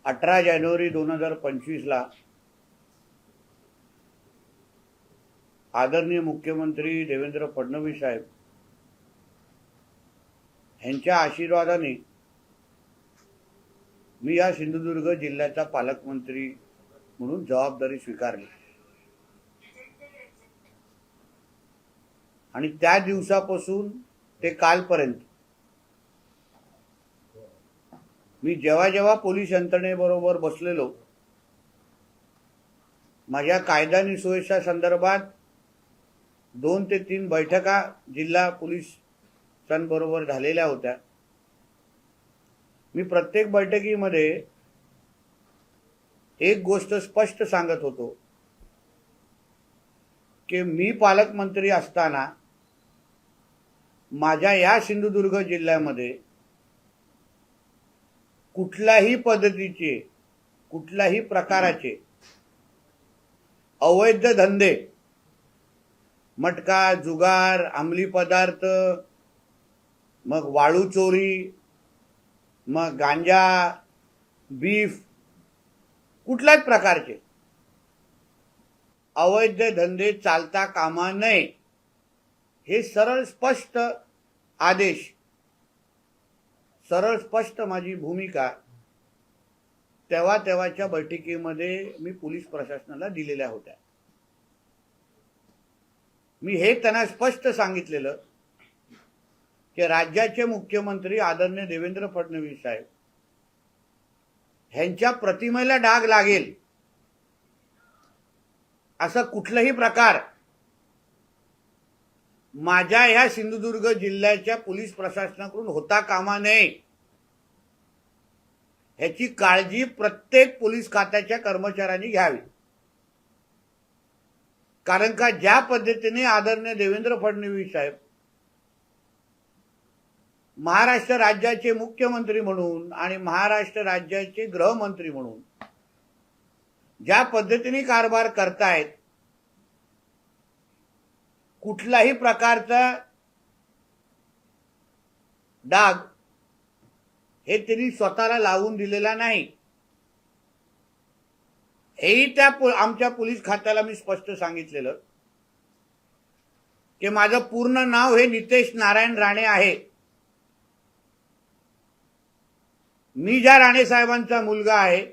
18 जानेवारी 2025ला आदरणीय मुख्यमंत्री देवेंद्र फडणवीस साहेब यांच्या आशीर्वादाने मी या सिंधुदुर्ग जिल्ह्याचा पालकमंत्री म्हणून जबाबदारी स्वीकारली आणि त्या दिवसापासून ते कालपर्यंत मी जेव्हा जेव्हा पोलीस यंत्रणेबरोबर बसलेलो, माझ्या कायदा आणि सुव्यवस्था संदर्भात 2 ते 3 बैठका जिल्हा पोलिसांबरोबर झालेल्या होत्या। मी प्रत्येक बैठकीमध्ये एक गोष्ट स्पष्ट सांगत होतो की मी पालकमंत्री असताना माझ्या या सिंधुदुर्ग जिल्ह्यामध्ये कुठल्याही पद्धतीचे कुठल्याही प्रकाराचे अवैध धंदे, मटका, जुगार, अंमली पदार्थ, मग वाळू चोरी, मग गांजा, बीफ, कुठल्याच प्रकारचे अवैध धंदे चालता कामा नये हे सरळ स्पष्ट आदेश, सरळ स्पष्ट माझी भूमिका तेव्हाच्या बैठकीमध्ये मी पोलीस प्रशासनाला दिलेल्या होत्या। मी हे त्यांना स्पष्ट सांगितलेलं की राज्याचे मुख्यमंत्री आदरणीय देवेंद्र फडणवीस साहेब ह्यांच्या प्रतिमेला डाग लागेल असं कुठलाही प्रकार माझ्या ह्या सिंधुदुर्ग जिल्ह्याच्या पोलीस प्रशासनाकडून होता कामा नये ह्याची काळजी प्रत्येक पोलीस खात्याच्या कर्मचाऱ्यांनी घ्यावी। कारण का ज्या पद्धतीने आदरणीय देवेंद्र फडणवीस साहेब महाराष्ट्र राज्याचे मुख्यमंत्री म्हणून आणि महाराष्ट्र राज्याचे गृहमंत्री म्हणून ज्या पद्धतीने कारभार करतायत, कुठल्याही प्रकारचा डाग हे त्यांनी स्वतःला लावून दिलेला नाही। हेही त्या आमच्या पोलीस खात्याला मी स्पष्ट सांगितलेलं की माझं पूर्ण नाव हे नितेश नारायण राणे आहे। मी ज्या राणे साहेबांचा मुलगा आहे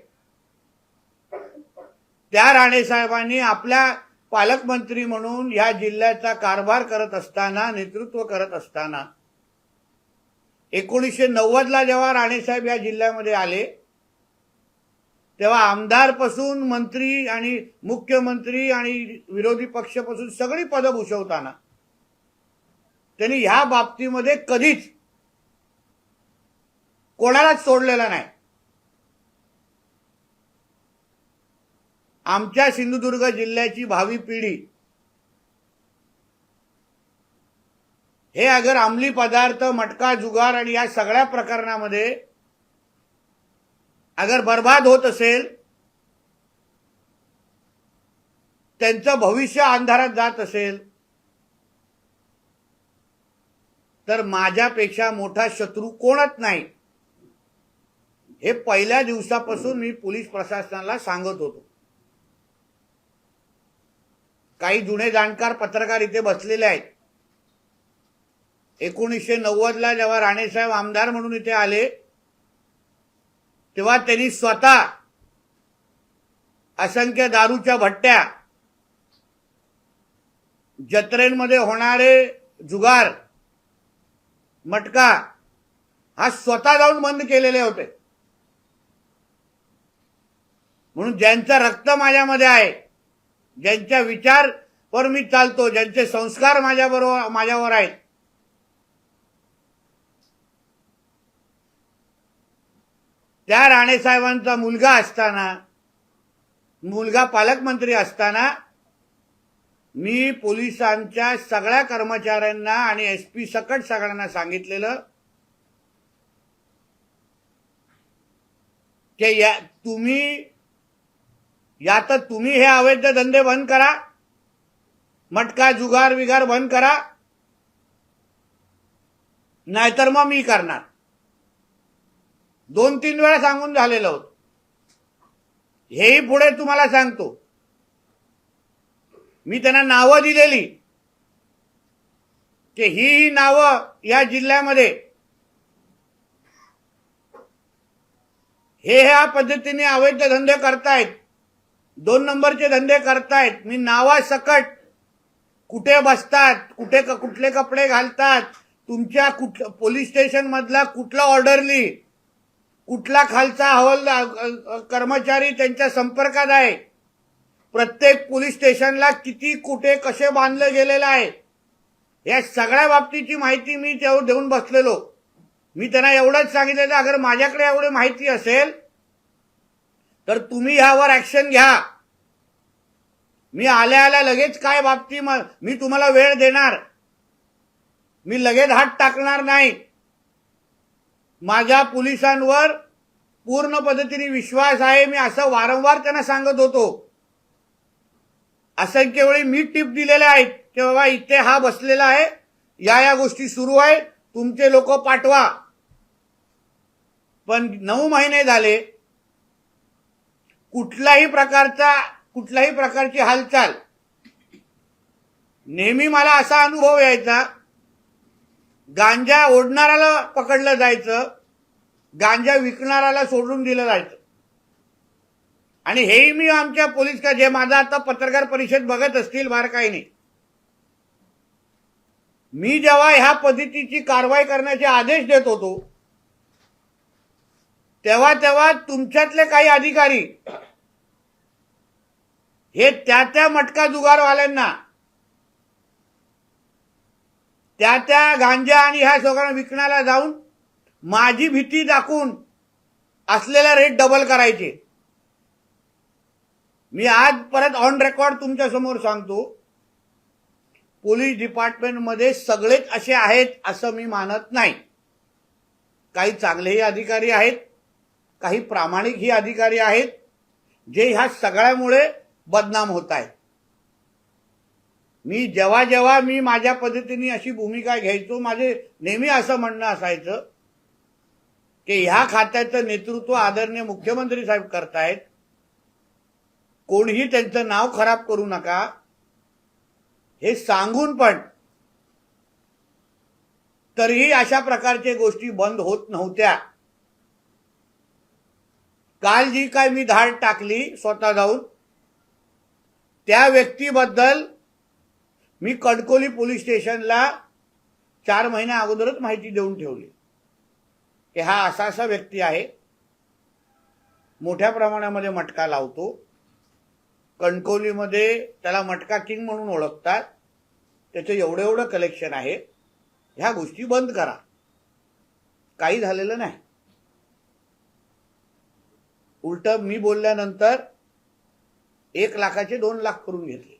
त्या राणे साहेबांनी आपल्या पालकमंत्री म्हणून या जिल्ह्याचा कारभार करत असताना, नेतृत्व करत असताना 1990ला जेव्हा राणे साहेब या जिल्ह्यामध्ये आले तेव्हा आमदारपासून मंत्री आणि मुख्यमंत्री आणि विरोधी पक्षापासून सगळी पदं भूषवताना त्यांनी ह्या बाबतीमध्ये कधीच कोणालाच सोडलेला नाही। आमच्या सिंधुदुर्ग जिल्ह्याची भावी पिढी हे अगर अंमली पदार्थ, मटका, जुगार आणि या सगळ्या प्रकरणामध्ये अगर बर्बाद होत असेल, त्यांचं भविष्य अंधारात जात असेल, तर माझ्यापेक्षा मोठा शत्रू कोणच नाही हे पहिल्या दिवसापासून मी पोलीस प्रशासनाला सांगत होतो। काही जुने जाणकार पत्रकार इथे बसलेले आहेत। 1990ला जेव्हा राणेसाहेब आमदार म्हणून इथे आले तेव्हा त्यांनी स्वतः असंख्य दारूच्या भट्ट्या, जत्रेंमध्ये होणारे जुगार, मटका हा स्वतः जाऊन बंद केलेले होते। म्हणून ज्यांचं रक्त माझ्यामध्ये आहे, ज्यांच्या विचारावर मी चालतो, ज्यांचे संस्कार माझ्यावर आहेत, त्या राणे साहेबांचा मुलगा असताना, मुलगा पालकमंत्री असताना मी पोलिसांच्या सगळ्या कर्मचाऱ्यांना आणि एसपी सकट सगळ्यांना सांगितलेलं की तुम्ही हे अवैध धंदे बंद करा, मटका, जुगार विगार बंद करा, नाहीतर मग मी करणार। 2-3 वेळा सांगून झालेलं होतं। हेही पुढे तुम्हाला सांगतो. मी त्यांना नावं दिलेली की ही नावं या जिल्ह्यामध्ये हे ह्या पद्धतीने अवैध धंदे करतायत, 2 नंबरचे धंदे करतायत. मी नावासकट कुठे बसतात, कुठले कपडे घालतात, तुमच्या पोलीस स्टेशन मधला कुठला ऑर्डरली, कुठला खालचा कर्मचारी त्यांच्या संपर्कात आहे, प्रत्येक पोलीस स्टेशनला किती कुठे कसे बांधले गेलेलं आहे, या सगळ्या बाबतीची माहिती मी तेव्हा देऊन बसलेलो. मी त्यांना एवढंच सांगितलं, अगर माझ्याकडे एवढी माहिती असेल तर तुम्ही ह्यावर ऍक्शन घ्या. मी आल्या लगेच काय बाबती मी तुम्हाला वेळ देणार, मी लगेच हात टाकणार नाही. माझ्या पोलिसांवर पूर्ण पद्धतीने विश्वास आहे. मी असं वारंवार त्यांना सांगत होतो. असंख्य वेळी मी टिप दिलेल्या आहेत की बाबा इथे हा बसलेला आहे, या गोष्टी सुरू आहेत, तुमचे लोक पाठवा. पण 9 महिने झाले, कुठल्याही प्रकारची हालचाल. नेहमी मला असा अनुभव यायचा, गांजा ओढणाऱ्याला पकडलं जायचं, गांजा विकणाऱ्याला सोडून दिलं जायचं. आणि हेही मी आमच्या पोलीस जे माझा आता पत्रकार परिषद बघत असतील बारकाईने, मी जेव्हा ह्या पद्धतीची कारवाई करण्याचे आदेश देत होतो तेव्हा तुमच्यातले काही अधिकारी हे त्या मटका जुगारवाल्यांना, त्या गांजा आणि ह्या सगळ्यांना विकण्याला जाऊन माझी भीती दाखवून असलेला रेट डबल करायचे. मी आज परत ऑन रेकॉर्ड तुमच्या समोर सांगतो, पोलीस डिपार्टमेंटमध्ये सगळेच असे आहेत असं मी मानत नाही. काही चांगलेही अधिकारी आहेत, काही प्रामाणिकही अधिकारी आहेत, जे ह्या सगळ्यामुळे बदनाम होत आहेत. मी जेव्हा मी माझ्या पद्धतीने अशी भूमिका घ्यायचो, माझे नेहमी असं म्हणणं असायचं की ह्या खात्याचं नेतृत्व आदरणीय मुख्यमंत्री साहेब करतायत, कोणीही त्यांचं नाव खराब करू नका हे सांगून पण तरीही अशा प्रकारच्या गोष्टी बंद होत नव्हत्या. काल जी काय मी धाड टाकली स्वतः जाऊन, त्या व्यक्तीबद्दल मी कणकवली पोलीस स्टेशनला 4 महिन्या अगोदरच माहिती देऊन ठेवली की हा असा व्यक्ती आहे, मोठ्या प्रमाणामध्ये मटका लावतो, कणकवलीमध्ये त्याला मटका किंग म्हणून ओळखतात, त्याचं एवढं कलेक्शन आहे, ह्या गोष्टी बंद करा. काही झालेलं नाही. उलट मी बोलल्यानंतर 1 लाखाचे 2 लाख करून घेतले.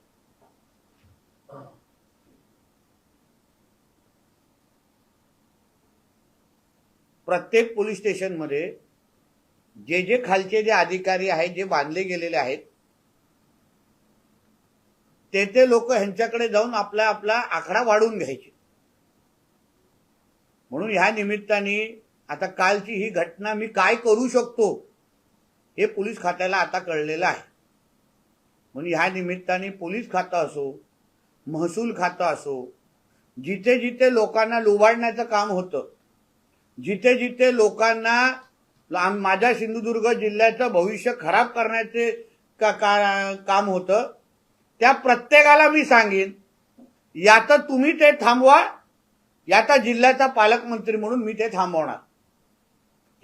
प्रत्येक पोलीस स्टेशनमध्ये जे खालचे जे अधिकारी आहेत, जे बांधले गेलेले आहेत, ते लोक ह्यांच्याकडे जाऊन आपला आकडा वाढवून घ्यायचे. म्हणून ह्या निमित्ताने आता कालची ही घटना मी काय करू शकतो हे पोलीस खात्याला आता कळलेलं आहे. म्हणून ह्या निमित्ताने पोलीस खातं असो, महसूल खातं असो, जिथे लोकांना लुबाडण्याचं काम होतं, जिथे लोकांना माझ्या सिंधुदुर्ग जिल्ह्याचं भविष्य खराब करण्याचे काम होतं, त्या प्रत्येकाला मी सांगेन, या तर तुम्ही ते थांबवा, या तर जिल्ह्याचा पालकमंत्री म्हणून मी ते थांबवणार.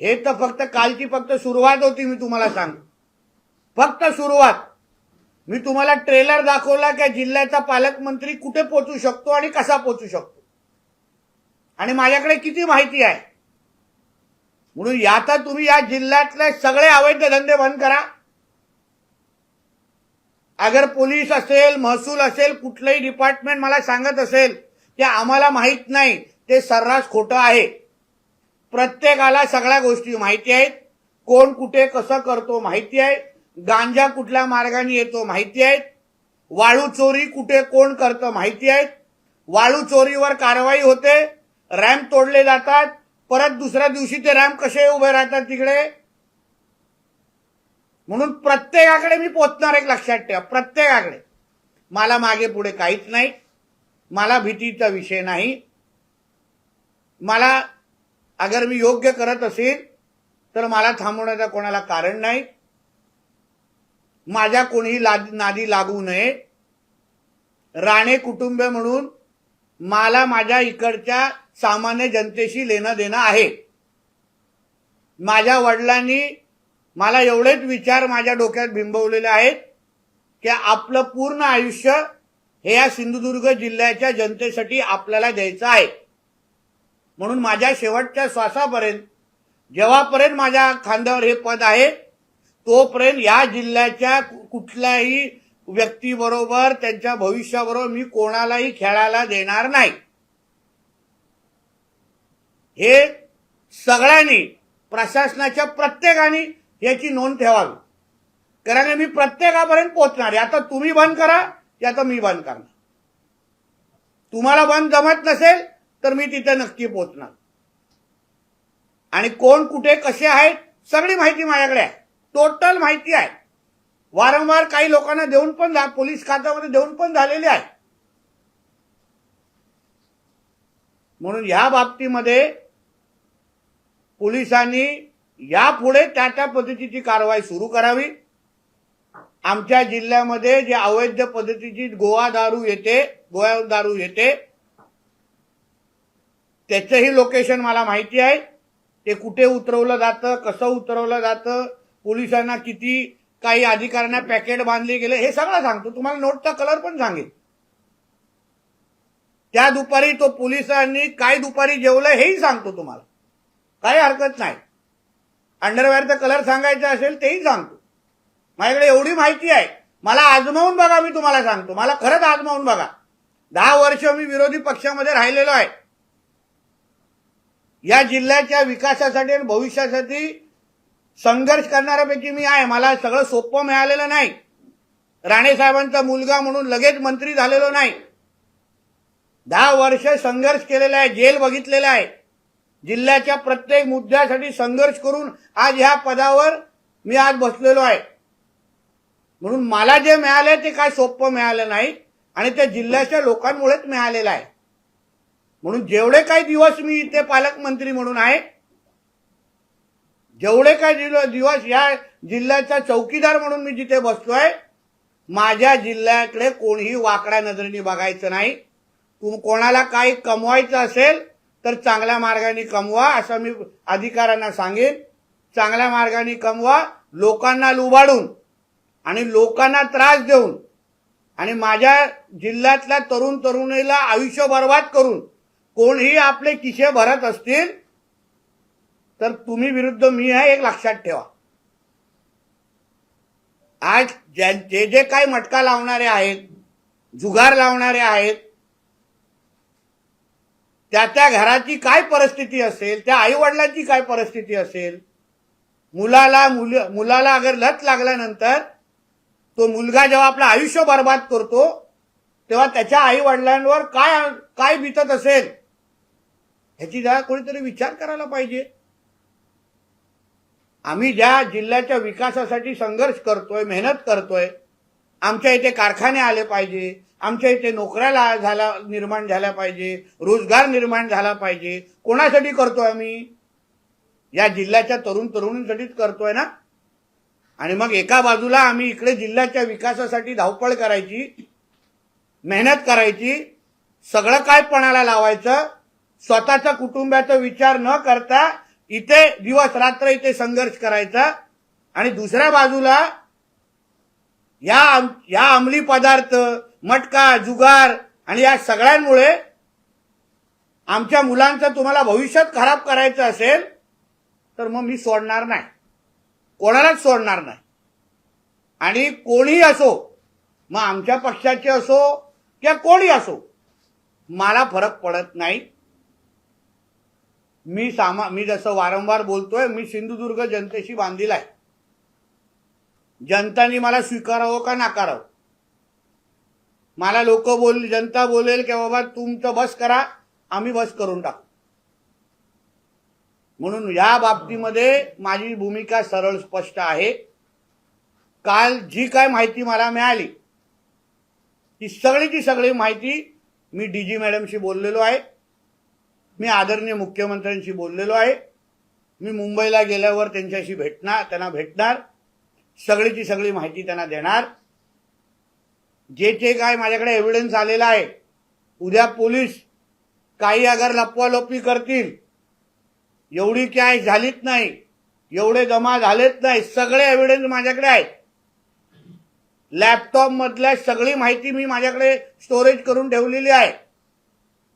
हे तर फक्त कालची सुरुवात होती. मी तुम्हाला सांगतो, फक्त सुरुवात. मी तुम्हाला ट्रेलर दाखवला की जिल्ह्याचा पालकमंत्री कुठे पोहोचू शकतो आणि कसा पोहोचू शकतो, आणि माझ्याकडे किती माहिती आहे. म्हणून याचा तुम्ही या जिल्ह्यातले सगळे अवैध धंदे बंद करा. अगर पोलीस असेल, महसूल असेल, कुठलंही डिपार्टमेंट मला सांगत असेल की आम्हाला माहित नाही, ते सर्रास खोटं आहे. प्रत्येकाला सगळ्या गोष्टी माहिती आहेत. कोण कुठे कसं करतो माहिती आहे, गांजा कुठल्या मार्गाने येतो माहिती आहे, वाळू चोरी कुठे कोण करतं माहिती आहे, वाळू चोरीवर कारवाई होते, रॅम्प तोडले जातात, परत दुसऱ्या दिवशी ते रॅम्प कसे उभे राहतात तिकडे. म्हणून प्रत्येकाकडे मी पोचणार, एक लक्षात ठेवा, प्रत्येकाकडे. मला मागे पुढे काहीच नाही, मला भीतीचा विषय नाही. मला अगर मी योग्य करत असेल तर मला थांबवण्याचं कोणाला कारण नाही. माझ्या कोणीही नादी लागू नये. राणे कुटुंब म्हणून मला माझ्या इकडच्या सामान्य जनतेशी लेणं देणं आहे. माझ्या वडिलांनी मला एवढेच विचार माझ्या डोक्यात बिंबवलेले आहेत की आपलं पूर्ण आयुष्य हे या सिंधुदुर्ग जिल्ह्याच्या जनतेसाठी आपल्याला द्यायचं आहे. म्हणून माझ्या शेवटच्या श्वासापर्यंत, जेव्हापर्यंत माझ्या खांद्यावर हे पद आहे, तोपर्यंत या जिल्ह्याच्या कुठल्याही व्यक्तीबरोबर, त्यांच्या भविष्याबरोबर मी कोणालाही खेळायला देणार नाही. हे सगळ्यांनी, प्रशासनाच्या प्रत्येकाने याची नोंद ठेवावी. कारण मी प्रत्येकापर्यंत पोहोचणार आहे. आता तुम्ही बंद करा या तर मी बंद करणार. तुम्हाला बंद जमत नसेल तर मी तिथे नक्की पोहोचणार. आणि कोण कुठे कसे आहेत सगळी माहिती माझ्याकडे आहे, टोटल माहिती आहे. वारंवार काही लोकांना देऊन पण, पोलीस खात्यामध्ये देऊन पण झालेली आहे. म्हणून या बाबतीमध्ये पोलिसांनी यापुढे त्या पद्धतीची कारवाई सुरू करावी. आमच्या जिल्ह्यामध्ये जे अवैध पद्धतीची गोवा दारू येते त्याचंही लोकेशन मला माहिती आहे. ते कुठे उतरवलं जातं, कसं उतरवलं जातं, पोलिसांना किती काही अधिकाऱ्यांना पॅकेट बांधले गेले, हे सगळं सांगतो. तुम्हाला नोटचा कलर पण सांगेल. त्या दुपारी तो पोलिसांनी काय दुपारी जेवलं हेही सांगतो तुम्हाला, काही हरकत नाही. अंडरवेअरचा कलर सांगायचा असेल तेही सांगतो. माझ्याकडे एवढी माहिती आहे. मला आजमावून बघा, मी तुम्हाला सांगतो, मला खरंच आजमावून बघा. 10 वर्ष मी विरोधी पक्षामध्ये राहिलेलो आहे. या जिल्ह्याच्या विकासासाठी आणि भविष्यासाठी संघर्ष करणाऱ्यापैकी मी आहे. मला सगळं सोपं मिळालेलं नाही. राणे साहेबांचा मुलगा म्हणून लगेच मंत्री झालेलो नाही. 10 वर्ष संघर्ष केलेला आहे, जेल बघितलेला आहे. जिल्ह्याच्या प्रत्येक मुद्द्यासाठी संघर्ष करून आज ह्या पदावर मी आज बसलेलो आहे. म्हणून मला जे मिळाले ते काय सोपं मिळालं नाही आणि ते जिल्ह्याच्या लोकांमुळेच मिळालेलं आहे. म्हणून जेवढे काही दिवस मी इथे पालकमंत्री म्हणून आहे, जेवढे काही दिवस या जिल्ह्याचा चौकीदार म्हणून मी जिथे बसतोय, माझ्या जिल्ह्याकडे कोणीही वाकड्या नजरेने बघायचं नाही. कोणाला काही कमवायचं असेल तर चांगल्या मार्गाने कमवा, असं मी अधिकाऱ्यांना सांगेन. चांगल्या मार्गाने कमवा, लोकांना लुबाडून आणि लोकांना त्रास देऊन आणि माझ्या जिल्ह्यातल्या तरुण तरुणीला आयुष्य बर्बाद करून कोणीही आपले खिसे भरत असतील तर तुम्ही विरुद्ध मी आहे, एक लक्षात ठेवा. आज जे जे काही मटका लावणारे आहेत, जुगार लावणारे आहेत, त्या घराची काय परिस्थिती असेल, त्या आई वडिलांची काय परिस्थिती असेल, मुलाला अगर लत लागल्यानंतर तो मुलगा जेव्हा आपलं आयुष्य बर्बाद करतो तेव्हा त्याच्या आई वडिलांवर काय बीतत असेल ह्याची जरा कोणीतरी विचार करायला पाहिजे. आम्ही ज्या जिल्ह्याच्या विकासासाठी संघर्ष करतोय, मेहनत करतोय, आमच्या इथे कारखाने आले पाहिजे, आमच्या इथे नोकऱ्या निर्माण झाल्या पाहिजे, रोजगार निर्माण झाला पाहिजे. कोणासाठी करतोय आम्ही? या जिल्ह्याच्या तरुण तरुणींसाठीच करतोय ना. आणि मग एका बाजूला आम्ही इकडे जिल्ह्याच्या विकासासाठी धावपळ करायची, मेहनत करायची, सगळं काय पणाला लावायचं, स्वतःच्या कुटुंबाचा विचार न करता इथे दिवस रात्र इथे संघर्ष करायचा. आणि दुसऱ्या बाजूला या अंमली पदार्थ, मटका, जुगार आणि या सगळ्यांमुळे आमच्या मुलांचं तुम्हाला भविष्यात खराब करायचं असेल तर मग मी सोडणार नाही, कोणालाच सोडणार नाही. आणि कोणी असो, मग आमच्या पक्षाचे असो किंवा कोणी असो, मला फरक पडत नाही. मी जसं वारंवार बोलतोय, मी सिंधुदुर्ग जनतेशी बांधील आहे. जनतानी मला स्वीकारावं का नाकारावं, मला जनता बोलेल की बाबा तुमचं बस करा, आम्ही बस करून टाकू. म्हणून या बाबतीमध्ये माझी भूमिका सरळ स्पष्ट आहे. काल जी काय माहिती मला मिळाली ती सगळीची सगळी माहिती मी डीजी मॅडमशी बोललेलो आहे, मी आदरणीय मुख्यमंत्र्यांशी बोललेलो आहे, मी मुंबईला गेल्यावर त्यांच्याशी त्यांना भेटणार, सगळीची सगळी माहिती त्यांना देणार. जे काय माझ्याकडे एव्हिडन्स आलेला आहे, उद्या पोलीस काही अगर लपवालपी करतील, एवढी काय झालीच नाही, एवढे जमा झालेच नाही, सगळे एव्हिडन्स माझ्याकडे आहेत. लॅपटॉप मधल्या सगळी माहिती मी माझ्याकडे स्टोरेज करून ठेवलेली आहे.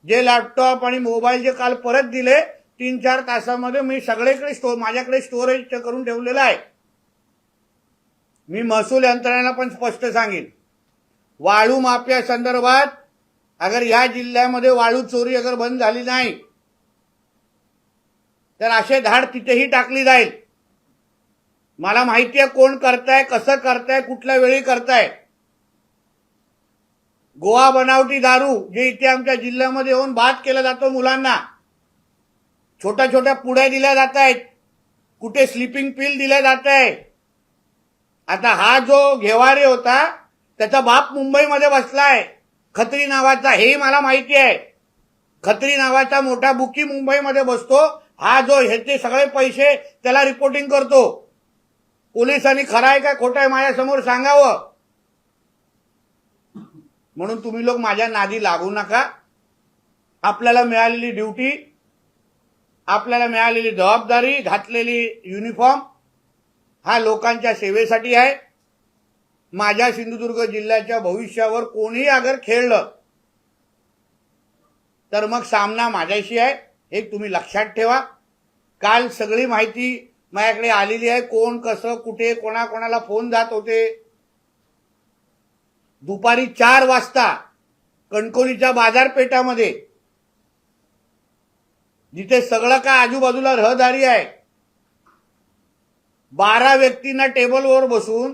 जे लॅपटॉप आणि मोबाईल जे काल परत दिले 3-4 तासामध्ये मी सगळीकडे माझ्याकडे स्टोरेज करून ठेवलेलं आहे. मी महसूल यंत्रणेला पण स्पष्ट सांगेन, वाळू माफिया संदर्भात अगर या जिल्ह्यामध्ये वाळू चोरी अगर बंद झाली नाही तर असे धाड तिथेही टाकली जाईल. मला माहिती आहे कोण करताय, कसं करताय, कुठल्या वेळी करताय. गोवा बनावटी दारू जे इथे आमच्या जिल्ह्यामध्ये येऊन बाद केला जातो मुलांना, छोट्या छोट्या पुड्या दिल्या जात आहेत, कुठे स्लीपिंग पिल दिल्या जात आहे. आता हा जो घेवारे होता त्याचा बाप मुंबईमध्ये बसलाय, खत्री नावाचा, हेही मला माहिती आहे. खत्री नावाचा मोठा बुकी मुंबईमध्ये बसतो. हा जो ह्याचे सगळे पैसे त्याला रिपोर्टिंग करतो. पोलिसांनी खरं आहे का खोटं आहे माझ्यासमोर सांगावं. म्हणून तुम्ही लोक माझ्या नादी लागू नका. आपल्याला मिळालेली ड्युटी, आपल्याला मिळालेली जबाबदारी, घातलेली युनिफॉर्म हा लोकांच्या सेवेसाठी आहे. माझ्या सिंधुदुर्ग जिल्ह्याच्या भविष्यावर कोणीही अगर खेळलं तर मग सामना माझ्याशी आहे, हे तुम्ही लक्षात ठेवा. काल सगळी माहिती माझ्याकडे आलेली आहे, कोण कसं कुठे कोणाकोणाला फोन जात होते. दुपारी 4 वाजता कणकवलीच्या बाजारपेठामध्ये जिथे सगळं काय आजूबाजूला रहदारी आहे, 12 व्यक्तींना टेबलवर बसून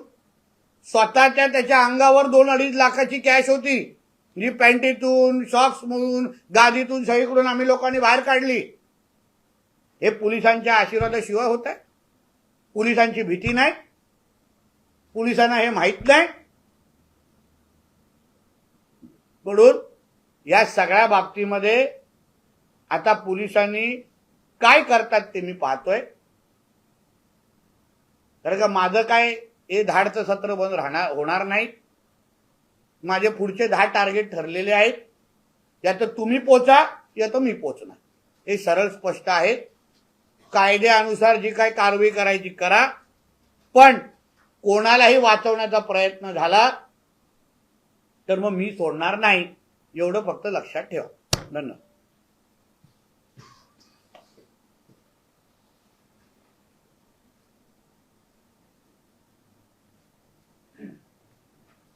स्वतःच्या त्याच्या अंगावर 2-2.5 लाखाची कॅश होती, जी पॅन्टीतून, सॉक्समधून, गादीतून सगळीकडून आम्ही लोकांनी बाहेर काढली. हे पोलिसांच्या आशीर्वादाशिवाय होत आहे. पोलिसांची भीती नाही, पोलिसांना हे माहित नाही. म्हणून या सगळ्या बाबतीमध्ये आता पोलिसांनी काय करतात ते मी पाहतोय. कारण का माझं काय हे धाडचं सत्र बंद होणार नाही. माझे पुढचे 10 टार्गेट ठरलेले आहेत. यात तुम्ही पोचा, यात मी पोचणार, हे सरळ स्पष्ट आहे. कायद्यानुसार जी काय कारवाई करायची करा, पण कोणालाही वाचवण्याचा प्रयत्न झाला तर मग मी सोडणार नाही, एवढं फक्त लक्षात ठेवा. धन्यवाद.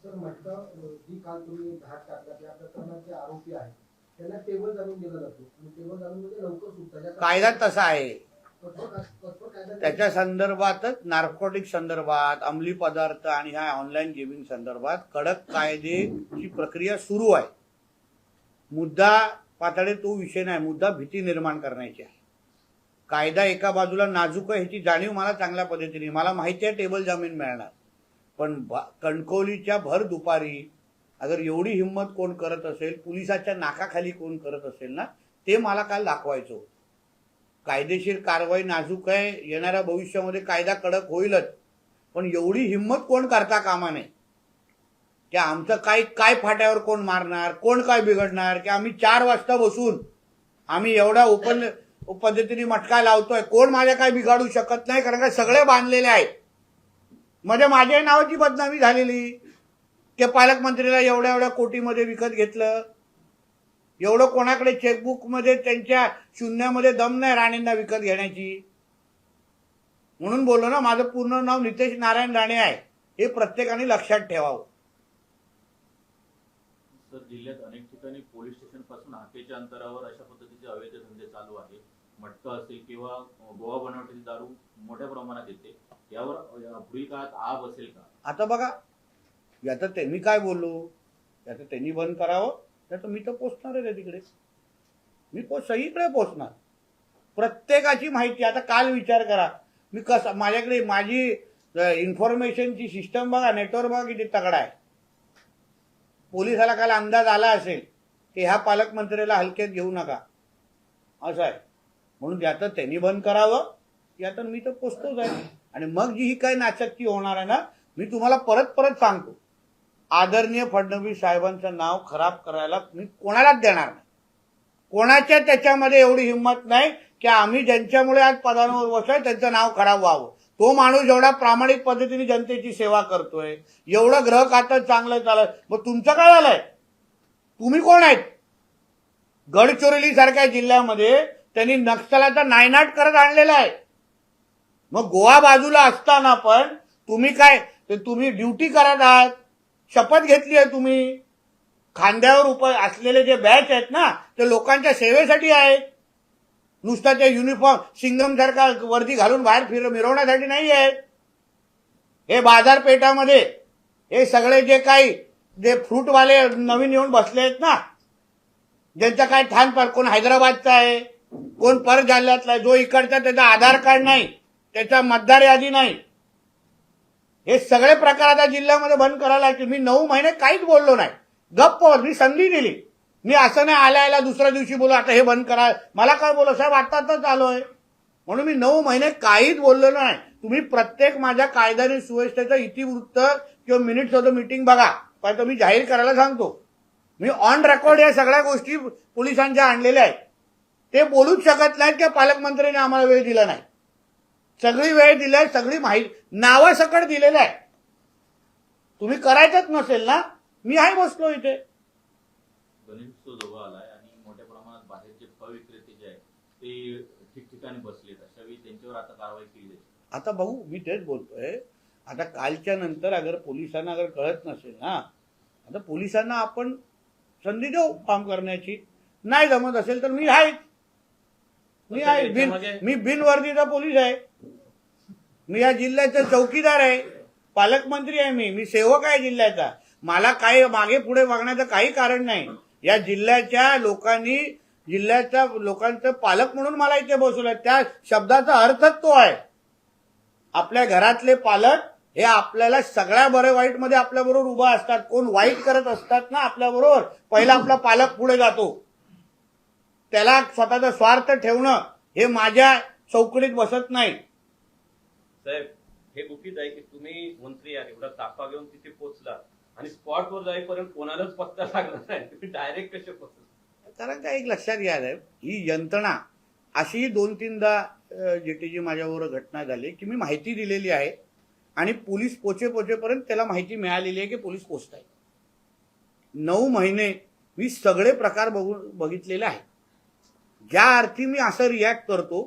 सर म्हटलं जी काल तुम्ही धाड टाकला त्या प्रकरणाचे आरोपी आहेत त्यांना टेबल जामीन दिला जातो आणि टेबल जामीन म्हणजे लवकर सुटतात. कायदा तसा आहे. त्याच्या संदर्भातच नार्कोटिक संदर्भात, अंमली पदार्थ आणि ह्या ऑनलाईन गेमिंग संदर्भात कडक कायद्याची प्रक्रिया सुरू आहे. मुद्दा पातळी तो विषय नाही, मुद्दा भीती निर्माण करण्याची आहे. कायदा एका बाजूला नाजूक आहे ह्याची जाणीव मला चांगल्या पद्धतीने, मला माहिती आहे टेबल जामीन मिळणार, पण कणकवलीच्या भर दुपारी अगर एवढी हिंमत कोण करत असेल, पोलिसाच्या नाकाखाली कोण करत असेल ना, ते मला काल दाखवायचं होतं. कायदेशीर कारवाई नाजूक आहे, येणाऱ्या भविष्यामध्ये कायदा कडक होईलच, पण एवढी हिंमत कोण करता कामा नये की आमचं काय फाट्यावर कोण मारणार, कोण काय बिघडणार, की आम्ही 4 वाजता बसून आम्ही एवढा ओपन पद्धतीने मटका लावतोय, कोण माझ्या काय बिघाडू शकत नाही, कारण का सगळे बांधलेले आहेत. म्हणजे माझ्या नावाची बदनामी झालेली की पालकमंत्रीला एवढ्या कोटीमध्ये विकत घेतलं. एवढं कोणाकडे चेकबुक मध्ये त्यांच्या शून्यामध्ये दम नाही राणेंना विकत घेण्याची. म्हणून बोललो ना, माझं पूर्ण नाव नितेश नारायण राणे आहे, हे प्रत्येकाने लक्षात ठेवावं. सर, जिल्ह्यात अनेक ठिकाणी पोलीस स्टेशन पासून हाकेच्या अंतरावर अशा पद्धतीचे अवैध धंदे चालू आहेत. मटका असेल किंवा गोवा बनावटीची दारू मोठ्या प्रमाणात येते, यावर पुढील काळात आळा बसेल का? आता बघा, याचं त्यांनी काय बोललो, याचं त्यांनी बंद करावं, त्याचं मी तर पोचणार आहे तिकडे, मी सगळीकडे पोचणार. प्रत्येकाची माहिती, आता काल विचार करा, मी माझ्याकडे माझी इन्फॉर्मेशनची सिस्टम बघा, नेटवर्क बघा किती तगडा आहे. पोलिसाला काल अंदाज आला असेल की ह्या पालकमंत्र्याला हलक्यात घेऊ नका असं आहे, म्हणून ज्याचं त्यांनी बंद करावं यातून मी तर पोचतोच आहे. आणि मग जी ही काही नाचक्की होणार आहे ना, मी तुम्हाला परत परत सांगतो, आदरणीय फडणवीस साहेबांचं नाव खराब करायला मी कोणालाच देणार नाही. कोणाच्या त्याच्यामध्ये एवढी हिंमत नाही की आम्ही ज्यांच्यामुळे आज पदांवर बसलोय त्यांचं नाव खराब व्हावं. तो माणूस एवढा प्रामाणिक पद्धतीने जनतेची सेवा करतोय, एवढं ग्रह खातं चांगलं चालत, मग तुमचं काय झालंय? तुम्ही कोण आहेत? गडचिरोली सारख्या जिल्ह्यामध्ये त्यांनी नक्षलाचा नायनाट करत आणलेला आहे. मग गोवा बाजूला असताना पण तुम्ही काय, तुम्ही ड्युटी करत आहात, शपथ घेतली आहे तुम्ही. खांद्यावर असलेले जे बॅच आहेत ना, ते लोकांच्या सेवेसाठी आहेत. नुसता ते युनिफॉर्म सिंगम सारखा वर्दी घालून बाहेर मिरवण्यासाठी नाही आहेत. हे बाजारपेठामध्ये हे सगळे जे काही जे फ्रूटवाले नवीन येऊन बसले आहेत ना, ज्यांचा काय ठाण पर, कोण हैदराबादचा आहे, कोण पर जिल्ह्यातला आहे, जो इकडचा त्याचा आधार कार्ड नाही, त्याचा मतदार यादी नाही, हे सगळे प्रकार आता जिल्ह्यामध्ये बंद करायला लागतील. मी 9 महिने काहीच बोललो नाही, गप्प. मी संधी दिली. मी असं नाही आल्या दुसऱ्या दिवशी बोलू आता हे बंद करा. मला काय बोलू साहेब, आताच आलो आहे, म्हणून मी 9 महिने काहीच बोललेलो नाही. तुम्ही प्रत्येक माझ्या कायदा आणि सुव्यवस्थेचं इतिवृत्त किंवा मिनिट्स ऑफ द मीटिंग बघा, पण तो मी जाहीर करायला सांगतो. मी ऑन रेकॉर्ड या सगळ्या गोष्टी पोलिसांच्या आणलेल्या आहेत. ते बोलूच शकत नाहीत की पालकमंत्र्यांनी आम्हाला वेळ दिला नाही. सगळी वेळ दिलाय, सगळी माहिती नावासकट दिलेलं आहे. तुम्ही करायचंच नसेल ना, मी आहे बसलो इथे. गणेशोत्सव जवळ आलाय आणि मोठ्या प्रमाणात बाहेरचे फळ विक्रेते जे आहेत ते ठिकठिकाणी बसलेत, अशा वेळी त्यांच्यावर आता कारवाई केली जाईल. आता बघू, मी तेच बोलतोय. आता कालच्या नंतर अगर पोलिसांना अगर कळत नसेल ना, आता पोलिसांना आपण संधी देऊ काम करण्याची. नाही जमत असेल तर मी आहे, मी बिनवर्दीचा पोलीस आहे. मी या जिल्ह्याचा चौकीदार आहे, पालकमंत्री आहे, मी सेवक आहे जिल्ह्याचा. मला काही मागे पुढे बघण्याचं काही कारण नाही. या जिल्ह्याच्या लोकांनी, जिल्ह्याच्या लोकांचं पालक म्हणून मला इथे बसवलंय. त्या शब्दाचा अर्थच तो आहे. आपल्या घरातले पालक हे आपल्याला सगळ्या बरे वाईट मध्ये आपल्या बरोबर उभा असतात. कोण वाईट करत असतात ना आपल्या बरोबर, पहिला आपला पालक पुढे जातो. त्याला स्वतःचा स्वार्थ ठेवणं हे माझ्या चौकडीत बसत नाही. साहेब, हे गुपित आहे की तुम्ही मंत्री आहे एवढा ताफा घेऊन तिथे पोहोचला आणि स्पॉटवर जाईपर्यंत कोणालाच पत्ता लागला नाही, तुम्ही डायरेक्ट कसे पोहोचला? कारण काय एक लक्षात घ्या साहेब, ही यंत्रणा अशी 2-3दा जेटीची माझ्याबरोबर घटना झाली की मी माहिती दिलेली आहे आणि पोलीस पोचेपर्यंत त्याला माहिती मिळालेली आहे की पोलीस पोचत आहे. 9 महिने मी सगळे प्रकार बघितलेले आहेत. ज्या अर्थी मी असं रिॲक्ट करतो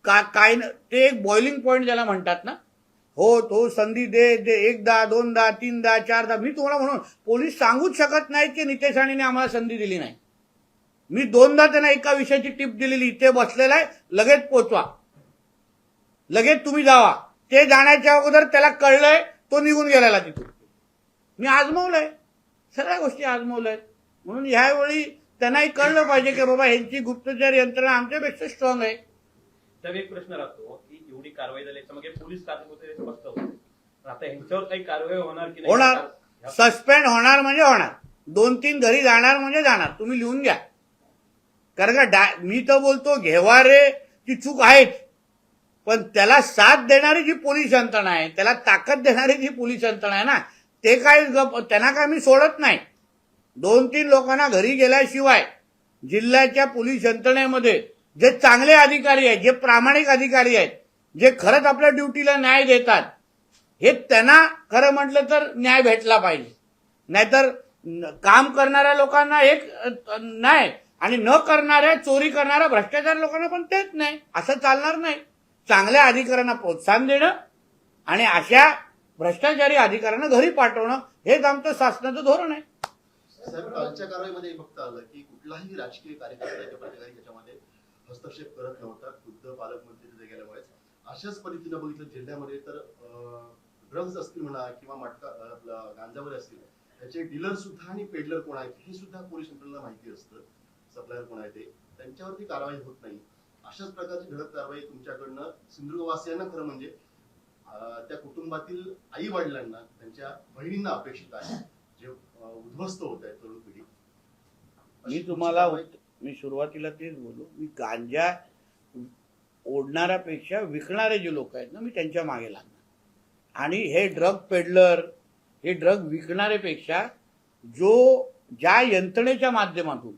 काय ते एक बॉइलिंग पॉइंट ज्याला म्हणतात ना, हो तो संधी दे 1दा 2दा 3दा 4दा. मी तुम्हाला म्हणून पोलीस सांगूच शकत नाहीत की नितेश राणेने आम्हाला संधी दिली नाही. मी 2दा त्यांना एका विषयाची टिप दिलेली, इथे बसलेला आहे लगेच पोचवा, लगेच तुम्ही जावा. ते जाण्याच्या अगोदर त्याला कळलंय, तो निघून गेलेला तिथून. मी आजमावलंय, सगळ्या गोष्टी आजमावल्यात. म्हणून ह्यावेळी त्यांनाही कळलं पाहिजे की बाबा ह्यांची गुप्तचर यंत्रणा आमच्यापेक्षा स्ट्रॉंग आहे. तर एक प्रश्न राहतो की एवढी कारवाई झाली त्याच्यामध्ये पोलीस कारणीभूत स्पष्ट होते, आता ह्यांच्यावर काही कारवाई होणार की नाही? होणार, सस्पेंड होणार म्हणजे होणार, 2-3 घरी जाणार म्हणजे जाणार. तुम्ही लिहून घ्या. कारण का मी तर बोलतो घेवारेची चूक आहेच, पण त्याला साथ देणारी जी पोलीस यंत्रणा आहे, त्याला ताकद देणारी जी पोलीस यंत्रणा आहे ना, ते काय त्यांना काय मी सोडत नाही. 2-3 लोकांना घरी गेल्याशिवाय जिल्ह्याच्या पोलीस यंत्रणेमध्ये जे चांगले अधिकारी आहेत, जे प्रामाणिक अधिकारी आहेत, जे खरंच आपल्या ड्युटीला न्याय देतात, हे त्यांना खरं म्हटलं तर न्याय भेटला पाहिजे. नाहीतर काम करणाऱ्या लोकांना एक नाही आणि न करणाऱ्या, चोरी करणाऱ्या, भ्रष्टाचार लोकांना पण तेच नाही. असं चालणार नाही. चांगल्या अधिकाऱ्यांना प्रोत्साहन देणं आणि अशा भ्रष्टाचारी अधिकाऱ्यांना घरी पाठवणं हेच आमचं शासनाचं धोरण आहे. साहेब, कालच्या कारवाईमध्ये फक्त आलं की कुठलाही राजकीय कार्यकर्त्याच्या प्रतिकारी त्याच्यामध्ये हस्तक्षेप करत नव्हता, खुद्द पालकमंत्री तिथे गेल्यामुळे. अशाच पद्धतीनं बघितलं जिल्ह्यामध्ये तर ड्रग्ज असतील म्हणा किंवा मटका आपला गांजावर असतील, त्याचे डीलर सुद्धा आणि पेडलर कोण आहेत हे सुद्धा पोलीस यंत्रणेला माहिती असतं. सप्लायर कोण आहे ते, त्यांच्यावरती कारवाई होत नाही. अशाच प्रकारची धडक कारवाई तुमच्याकडनं सिंधुदुर्गवासियांना खरं म्हणजे त्या कुटुंबातील आई वडिलांना त्यांच्या बहिणींना अपेक्षित आहे जे उद्ध्वस्त होत आहे तरुण पिढी. मी तुम्हाला मी सुरुवातीला तेच बोलू, मी गांजा ओढणाऱ्यापेक्षा विकणारे जे लोक आहेत ना, मी त्यांच्या मागे लागणार. आणि हे ड्रग पेडलर, हे ड्रग विकणाऱ्यापेक्षा ज्या यंत्रणेच्या माध्यमातून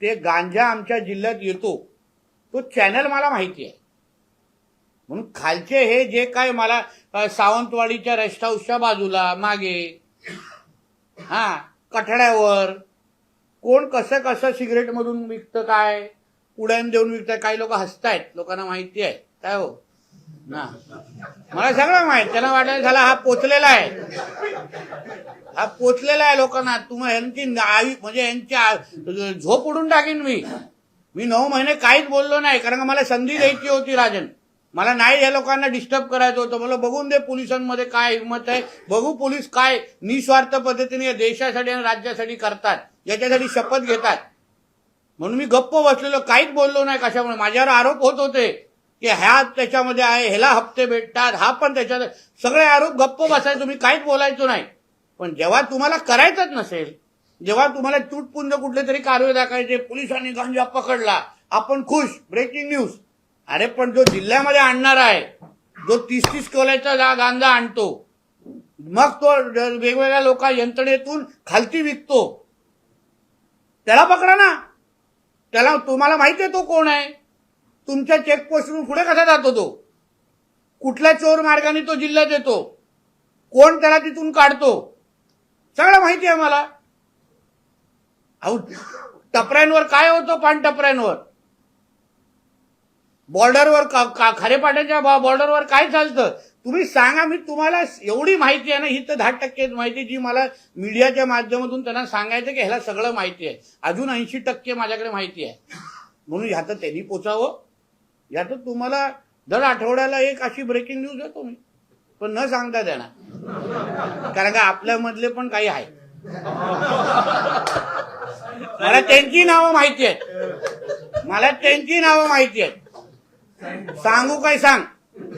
ते गांजा आमच्या जिल्ह्यात येतो तो चॅनल मला माहिती आहे. म्हणून खालचे हे जे काय मला सावंतवाडीच्या रेस्ट हाऊसच्या बाजूला मागे कठड्यावर कोण कसं कसं सिगरेट मधून विकतं, काय उड्यान देऊन विकतं, काही लोक हसतायत, लोकांना माहिती आहे काय हो ना, मला सगळं माहित. त्यांना वाटायला झाला हा पोचलेला आहे लोकांना. तुम्ही यांची म्हणजे यांची झोप उडून टाकीन मी 9 महिने काहीच बोललो नाही, कारण का मला संधी द्यायची होती राजन. मला नाही या लोकांना डिस्टर्ब करायचं होतं. मला बघून दे पोलिसांमध्ये काय हिंमत आहे, बघू पोलीस काय निस्वार्थ पद्धतीने या देशासाठी आणि राज्यासाठी करतात, याच्यासाठी शपथ घेतात. म्हणून मी गप्प बसलेलो, काहीच बोललो नाही. कशामुळे माझ्यावर आरोप होत होते की ह्या त्याच्यामध्ये आहे, ह्याला हप्ते भेटतात, हा पण त्याच्यात, सगळे आरोप गप्प बसायचो, मी काहीच बोलायचो नाही. पण जेव्हा तुम्हाला करायचंच नसेल, जेव्हा तुम्हाला तुटपुंज कुठले तरी कारवाई दाखवायचे, पोलिसांनी गांजा पकडला, आपण खुश, ब्रेकिंग न्यूज. अरे पण जो जिल्ह्यामध्ये आणणार आहे, जो 30-30 किलोचा गांजा आणतो, मग तो वेगवेगळ्या लोक यंत्रणेतून खालती विकतो, त्याला पकडा ना. त्याला तुम्हाला माहिती आहे तो कोण आहे, तुमच्या चेकपोस्टवरून पुढे कसा जातो, तो कुठल्या चोर मार्गाने तो जिल्ह्यात येतो, कोण त्याला तिथून काढतो, सगळं माहिती आहे मला. अहो टपऱ्यांवर काय होतं, पान टपऱ्यांवर, बॉर्डरवर खारेपाट्याच्या बॉर्डरवर काय चालतं तुम्ही सांगा. मी तुम्हाला एवढी माहिती आहे ना, ही तर 10% माहिती जी मला मीडियाच्या माध्यमातून त्यांना सांगायचं की ह्याला सगळं माहिती आहे. अजून 80% माझ्याकडे माहिती आहे. म्हणून ह्यात त्यांनी पोचावं, यात तुम्हाला दर आठवड्याला एक अशी ब्रेकिंग न्यूज देतो मी, पण न सांगता देणार, कारण का आपल्यामधले पण काही आहे. मला त्यांची नावं माहिती आहेत, सांगू काय सांग,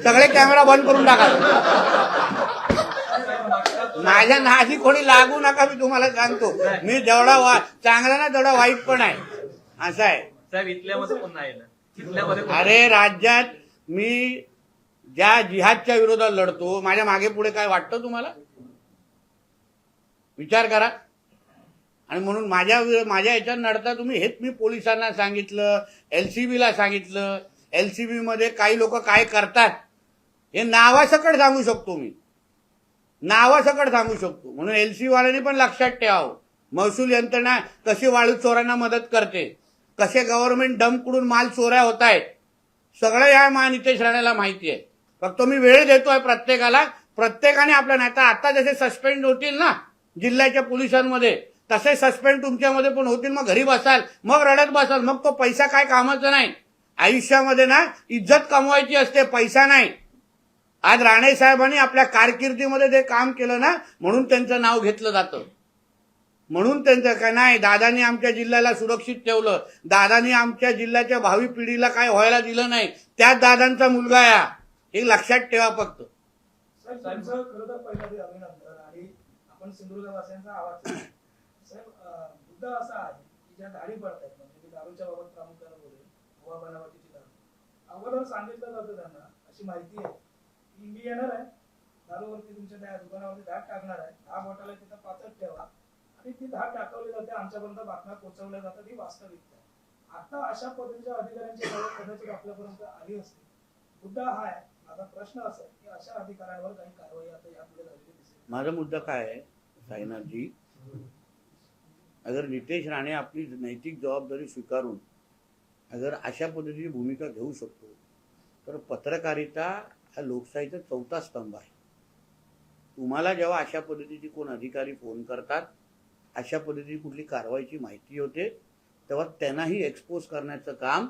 सगळे कॅमेरा बंद करून टाका. माझ्या नादी कोणी लागू नका, मी तुम्हाला सांगतो. मी जेवढा चांगला ना तेवढा वाईट पण आहे, असं आहे साहेब. इथल्यामध्ये पण नाही ना, तिथल्यामध्ये अरे राज्यात मी ज्या जिहादच्या विरोधात लढतो, माझ्या मागे पुढे काय वाटतं तुम्हाला, विचार करा. आणि म्हणून माझ्या याच्यात लढता तुम्ही, हेच मी पोलिसांना सांगितलं, LCBला सांगितलं. LCB मध्ये काही लोक काय करतात हे नावासकट सांगू शकतो मी, म्हणून LCB वाल्यांनी पण लक्षात ठेवावं, महसूल यंत्रणा कशी वाळू चोरांना मदत करते, कसे गव्हर्नमेंट डंपकडून माल चोऱ्या होत आहेत, सगळं या नितेश राणेला माहिती आहे. फक्त मी वेळ देतोय प्रत्येकाला, प्रत्येकाने आपल्या, नाही तर आता जसे सस्पेंड होतील ना जिल्ह्याच्या पोलिसांमध्ये, तसे सस्पेंड तुमच्यामध्ये पण होतील. मग घरी बसाल, मग रडत बसाल, मग तो पैसा काय कामाचा नाही. आयुष्यामध्ये ना इज्जत कमवायची असते, पैसा नाही. आज राणे साहेबांनी आपल्या कारकिर्दीमध्ये जे काम केलं ना, म्हणून त्यांचं नाव घेतलं जातं. म्हणून त्यांचं काय नाही, दादांनी आमच्या जिल्ह्याला सुरक्षित ठेवलं, दादांनी आमच्या जिल्ह्याच्या भावी पिढीला काय व्हायला दिलं नाही, त्याच दादांचा मुलगा आहे, हे लक्षात ठेवा फक्त. साहेब खरं तर पहिला अभिनंदन, आणि आपण सिंधुदुर्गवासियांचा आवाज साहेब. मुद्दा असा आहे की ज्या दाढी पडतात, म्हणजे मी दारूच्या बाबत प्रामुख्याने बोलेल, गोवा बनावटीची दारू, अगोदर सांगितलं जातं त्यांना, अशी माहिती आहे की मी येणार आहे, दारूवरती तुमच्या त्या दुकानावरती धाड टाकणार आहे, 10 बॉटल तिथं पाचत ठेवा, आणि ती धाड टाकवली जाते, आमच्यापर्यंत बातम्या पोहोचवल्या जातात, ही वास्तविकता आहे. आता अशा पद्धतीच्या अधिकाऱ्यांची कदाचित आपल्यापर्यंत आली असते. मुद्दा हा आहे, माझा प्रश्न असा आहे की अशा अधिकाऱ्यांवर काही कारवाई आता यापुढे झालेली दिसेल. माझा मुद्दा काय आहे साईनाथजी, अगर नितेश राणे आपली नैतिक जबाबदारी स्वीकारून अगर अशा पद्धतीची भूमिका घेऊ शकतो, तर पत्रकारिता हा लोकशाहीचा 4था स्तंभ आहे. तुम्हाला जेव्हा अशा पद्धतीची कोण अधिकारी फोन करतात, अशा पद्धतीची कुठली कारवाईची माहिती होते, तेव्हा त्यांनाही एक्सपोज करण्याचं काम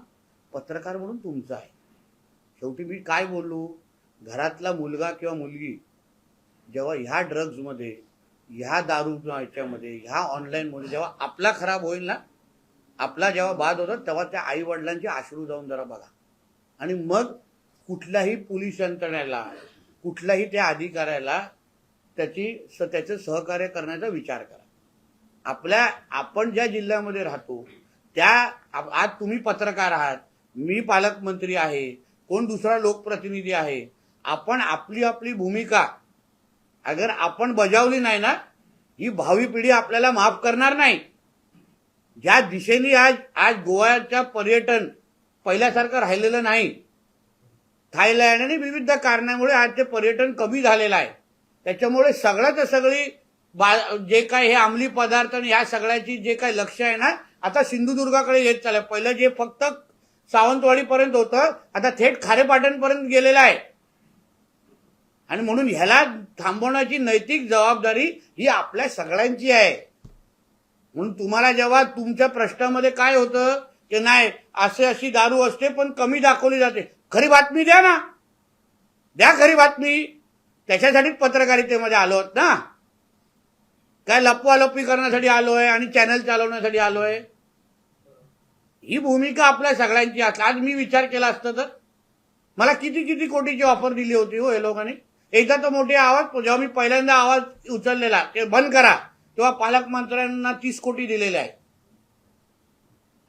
पत्रकार म्हणून तुमचं आहे. शेवटी मी काय बोललो, घरातला मुलगा किंवा मुलगी जेव्हा ह्या ड्रग्जमध्ये, ह्या दारू याच्यामध्ये, ह्या ऑनलाईनमध्ये जेव्हा आपला खराब होईल ना, आपला जेव्हा बाद होतात, तेव्हा त्या आई वडिलांचे अश्रू जाऊन जरा बघा. आणि मग कुठल्याही पोलीस यंत्रणेला कुठल्याही त्या अधिकाऱ्याला त्याचं सहकार्य करण्याचा विचार करा. आपण ज्या जिल्ह्यामध्ये राहतो आज तुम्ही पत्रकार आहात, मी पालकमंत्री आहे, कोण दुसरा लोकप्रतिनिधी आहे. आपण आपली आपली भूमिका अगर आपण बजावली नाही ना, ही भावी पिढी आपल्याला माफ करणार नाही. ज्या दिशेने आज गोव्याच्या पर्यटन पहिल्यासारखं राहिलेलं नाही. थायलंड आणि विविध कारणामुळे आज ते पर्यटन कमी झालेलं आहे. त्याच्यामुळे सगळ्यात सगळी जे काय हे अंमली पदार्थ आणि ह्या सगळ्याची जे काय लक्ष आहे ना, आता सिंधुदुर्गाकडे येत चाललंय. पहिलं जे फक्त सावंतवाडीपर्यंत होतं, आता थेट खारेपाटणपर्यंत गेलेलं आहे. आणि म्हणून ह्याला थांबवण्याची नैतिक जबाबदारी ही आपल्या सगळ्यांची आहे. म्हणून तुम्हाला जेव्हा तुमच्या प्रश्नामध्ये काय होतं की नाही अशी दारू असते पण कमी दाखवली जाते, खरी बातमी द्या ना, द्या खरी बातमी. त्याच्यासाठीच पत्रकारितेमध्ये आलो आहोत ना. काय लपवालपी करण्यासाठी आलोय आणि चॅनल चालवण्यासाठी आलोय? ही भूमिका आपल्या सगळ्यांची असते. आज मी विचार केला असता तर मला किती किती कोटीची ऑफर दिली होती हो हे लोकांनी. एकदा तर मोठे आवाज, जेव्हा मी पहिल्यांदा आवाज उचललेला ते बंद करा, तेव्हा पालकमंत्र्यांना 30 कोटी दिलेले आहेत.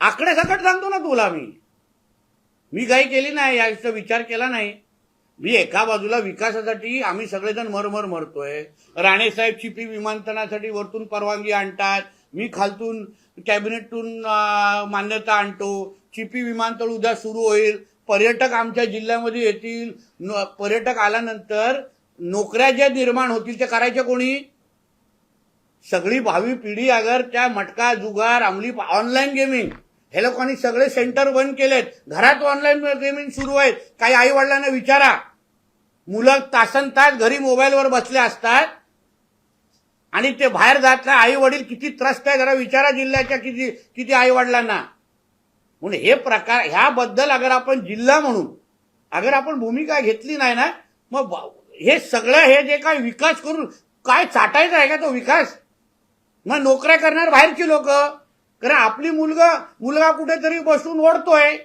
आकडे सकट सांगतो ना तुला. मी काही केली नाही, याचा विचार केला नाही. मी एका बाजूला विकासासाठी आम्ही सगळेजण मरमर मरतोय. राणेसाहेब चिपी विमानतळासाठी वरतून परवानगी आणतात, मी खालतून कॅबिनेटतून मान्यता आणतो. चिपी विमानतळ उद्या सुरू होईल, पर्यटक आमच्या जिल्ह्यामध्ये येतील. पर्यटक आल्यानंतर नोकऱ्या ज्या निर्माण होतील त्या करायच्या कोणी? सगळी भावी पिढी अगर त्या मटका जुगार अंमली ऑनलाईन गेमिंग हे लोकांनी सगळे सेंटर बंद केलेत. घरात ऑनलाईन गेमिंग सुरू आहेत. काही आई वडिलांना विचारा, मुलं तासन तास घरी मोबाईलवर बसले असतात आणि ते बाहेर जात नाही. आई वडील किती त्रस्त आहे जरा विचारा जिल्ह्याच्या किती आई वडिलांना. म्हणून हे प्रकार ह्याबद्दल अगर आपण जिल्हा म्हणून अगर आपण भूमिका घेतली नाही ना, मग हे सगळं हे जे काय विकास करून काय चाटायचा आहे का तो विकास? मग नोकऱ्या करणार बाहेरची लोक, कारण आपली मुलगा कुठेतरी बसून ओढतोय.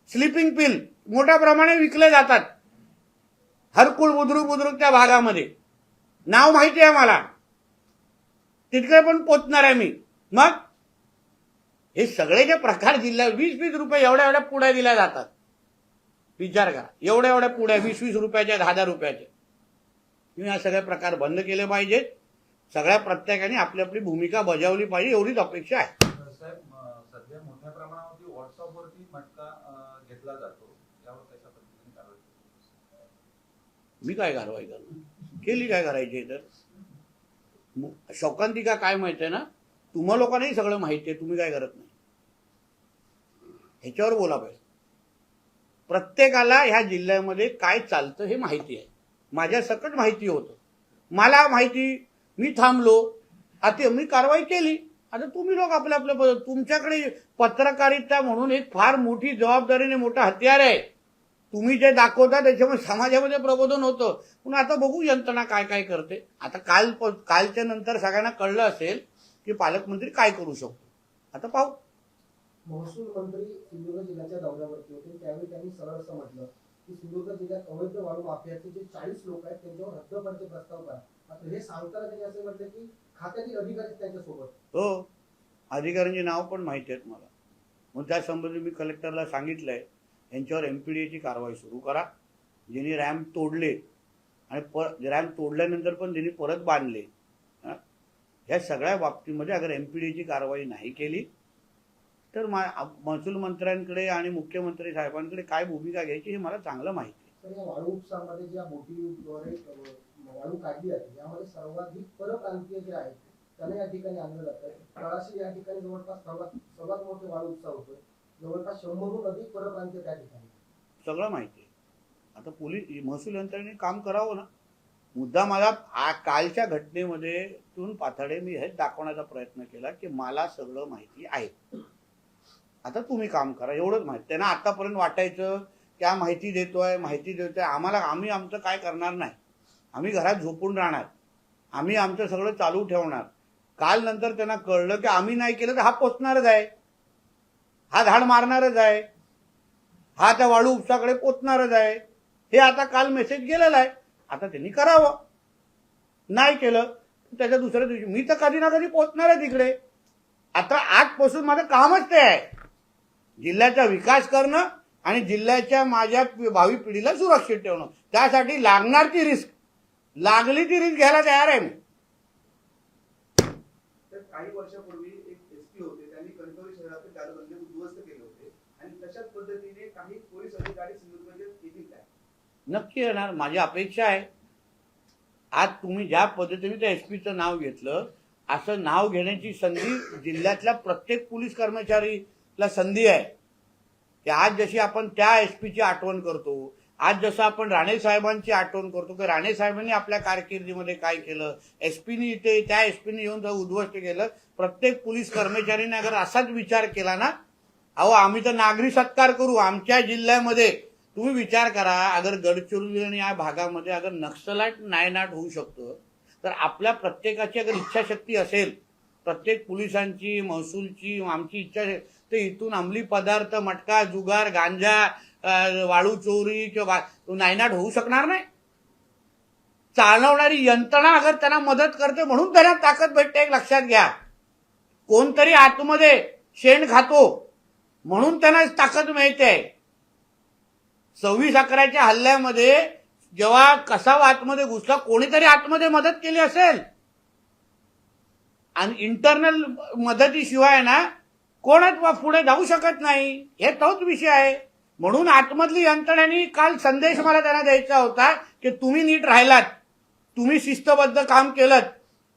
स्लीपिंग पिल मोठ्या प्रमाणे विकले जातात हरकुळ बुद्रुक त्या भागामध्ये. नाव माहिती आहे मला, तितके पण पोचणार आहे मी. मग हे सगळे जे प्रकार जिल्ह्यात 20-20 रुपये एवढ्या पुड्या दिल्या जातात. विचार करा, एवढ्या पुड्या 20-20 रुपयाच्या, 10-10 रुपयाच्या. तुम्ही हा सगळे प्रकार बंद केले पाहिजेत. सगळ्या प्रत्येकाने आपली आपली भूमिका बजावली पाहिजे, एवढीच अपेक्षा आहे. साहेब, सध्या मोठ्या प्रमाणावरती व्हॉट्सअपवरती मटका घेतला जातो, यावर कशा पद्धतीने कारवाई केली? मी काय कारवाई करणार? केली काय करायची तर? शौकांतिका काय माहिती आहे ना, तुम्हा लोकांनाही सगळं माहिती आहे, तुम्ही काय करत नाही. ह्याच्यावर बोला पाहिजे. प्रत्येकाला ह्या जिल्ह्यामध्ये काय चालतं हे माहिती आहे. माझ्या सकट माहिती होतं, मला माहिती. मी थांबलो, आता मी कारवाई केली. आता तुम्ही लोक आपल्या तुमच्याकडे पत्रकारिता म्हणून एक फार मोठी जबाबदारीने मोठं हत्यार आहे. तुम्ही जे दाखवता त्याच्यामुळे समाजामध्ये प्रबोधन होतं. पण आता बघू यंत्रणा काय काय करते. आता कालच्या नंतर सगळ्यांना कळलं असेल की पालकमंत्री काय करू शकतो. आता पाहू. महसूल मंत्री सिंधुदुर्ग जिल्ह्याच्या दौऱ्यावरती होते, त्यावेळी त्यांनी सरळ असं म्हटलं की सिंधुदुर्ग जिल्ह्यात अवैध वाळू माफियाचे जे 40 लोक आहेत त्यांच्यावर हद्दपारचे प्रस्ताव करा. मात्र हे सांगताना त्यांनी असं म्हटलं की खात्यातील अधिकारी त्यांच्यासोबत. हो, अधिकाऱ्यांची नाव पण माहिती आहेत मला. मग त्या संबंधी मी कलेक्टरला सांगितलंय यांच्यावर MPDAची कारवाई सुरू करा. ज्यांनी रॅम्प तोडले आणि रॅम्प तोडल्यानंतर पण त्यांनी परत बांधले, ह्या सगळ्या बाबतीमध्ये अगर MPDAची कारवाई नाही केली तर महसूल मंत्र्यांकडे आणि मुख्यमंत्री साहेबांकडे काय भूमिका घ्यायची हे मला चांगलं माहिती आहे. तर या वाळू उपसामध्ये ज्या बोटीद्वारे वाळू काढली जाते यामध्ये सर्वाधिक परप्रांतीय जे आहेत त्यांना या ठिकाणी आणलं जातं. तळाशी या ठिकाणी जवळपास सर्वात मोठे वाळू उपसा होतोय. जवळपास 100हून अधिक परप्रांतीय त्या ठिकाणी. सगळं माहिती आहे. आता पोलीस महसूल यंत्रणेने काम करावं ना. मुद्दा मला कालच्या घटनेमध्ये तून पाथाडे मी हेच दाखवण्याचा प्रयत्न केला की मला सगळं माहिती आहे. आता तुम्ही काम करा, एवढंच माहिती. त्यांना आतापर्यंत वाटायचं त्या माहिती देतोय आम्ही आमचं काय करणार नाही, आम्ही घरात झोपून राहणार, आम्ही आमचं सगळं चालू ठेवणार. काल नंतर त्यांना कळलं की आम्ही नाही केलं तर हा पोचणारच आहे, हा धाड मारणारच आहे, हा त्या वाळू उपसाकडे पोचणारच आहे. हे आता काल मेसेज गेलेला आहे, आता त्यांनी करावं. नाही केलं त्याच्या दुसऱ्या दिवशी मी तर कधी ना कधी पोहोचणार आहे तिकडे. आता आजपासून माझं कामच ते आहे, जिल्ह्याचा विकास करणं आणि जिल्ह्याच्या माझ्या भावी पिढीला सुरक्षित ठेवणं. त्यासाठी लागणार ती रिस्क, लागली ती रिस्क घ्यायला तयार आहे मी. तर काही वर्षापूर्वी एक एसपी होते, त्यांनी कणकवली शहरातील दारूबंदी उद्ध्वस्त केले होते आणि तशाच पद्धतीने काही पोलीस अधिकारी सिंधुदुर्ग येतील काय? नक्की येणार, माझी अपेक्षा आहे. आज तुम्ही ज्या पद्धतीने त्या एसपीचं नाव घेतलं, असं नाव घेण्याची संधी जिल्ह्यातल्या प्रत्येक पोलीस कर्मचारीला संधी आहे. की आज जशी आपण त्या एसपीची आठवण करतो, आज जसं आपण राणे साहेबांची आठवण करतो की राणे साहेबांनी आपल्या कारकिर्दीमध्ये काय केलं, एसपीनी इथे त्या एसपीने येऊन उद्ध्वस्त केलं. प्रत्येक पोलीस कर्मचारीने अगर असाच विचार केला ना, अहो आम्ही तर नागरी सत्कार करू. आमच्या जिल्ह्यामध्ये तुम्ही विचार करा, अगर गडचिरोली आणि या भागामध्ये अगर नक्षलाईट नायनाट होऊ शकतं, तर आपल्या प्रत्येकाची अगर इच्छाशक्ती असेल, प्रत्येक पोलिसांची, महसूलची, आमची इच्छा असेल, तर इथून अंमली पदार्थ, मटका, जुगार, गांजा, वाळू चोरी किंवा नायनाट होऊ शकणार नाही. चालवणारी यंत्रणा अगर त्यांना मदत करते म्हणून त्यांना ताकद भेटते, एक लक्षात घ्या. कोणतरी आतमध्ये शेण खातो म्हणून त्यांना ताकद मिळते. 26/11च्या हल्ल्यामध्ये जेव्हा कसाव आतमध्ये घुसला, कोणीतरी आतमध्ये मदत केली असेल. आणि इंटरनल मदतीशिवाय ना कोणच पुढे जाऊ शकत नाही, हे तोच विषय आहे. म्हणून आतमधली यंत्रणेने काल संदेश मला त्यांना द्यायचा होता की तुम्ही नीट राहिलात, तुम्ही शिस्तबद्ध काम केलं,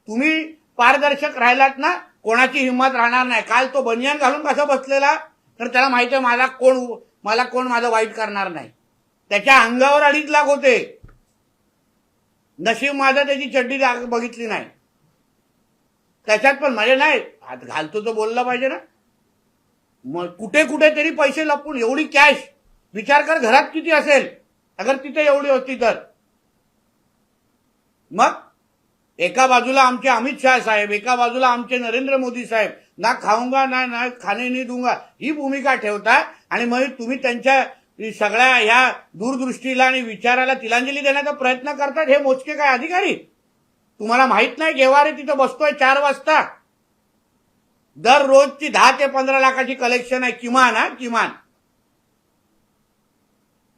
तुम्ही पारदर्शक राहिलात ना, कोणाची हिंमत राहणार नाही. काल तो बनियान घालून कसा बसलेला, तर त्याला माहिती आहे मला कोण माझं वाईट करणार नाही. त्याच्या अंगावर 2.5 लाख होते. नशीब माझं त्याची चड्डी बघितली नाही. त्याच्यात पण म्हणजे नाही, हात घालतो तो बोलला पाहिजे ना. मग कुठे तरी पैसे लपून एवढी कॅश, विचार कर घरात किती असेल अगर तिथे एवढी होती तर. मग एका बाजूला आमचे अमित शाह साहेब, एका बाजूला आमचे नरेंद्र मोदी साहेब, ना खाऊंगा ना खाने नहीं दूंगा ही भूमिका ठेवता. आणि मग तुम्ही त्यांच्या सगळ्या ह्या दूरदृष्टीला आणि विचाराला तिलांजली देण्याचा प्रयत्न करतात. हे मोजके काय अधिकारी? तुम्हाला माहित नाही गेवारे तिथं बसतोय 4 वाजता. दररोजची 10 ते 15 लाखाची कलेक्शन आहे किमान. किमान.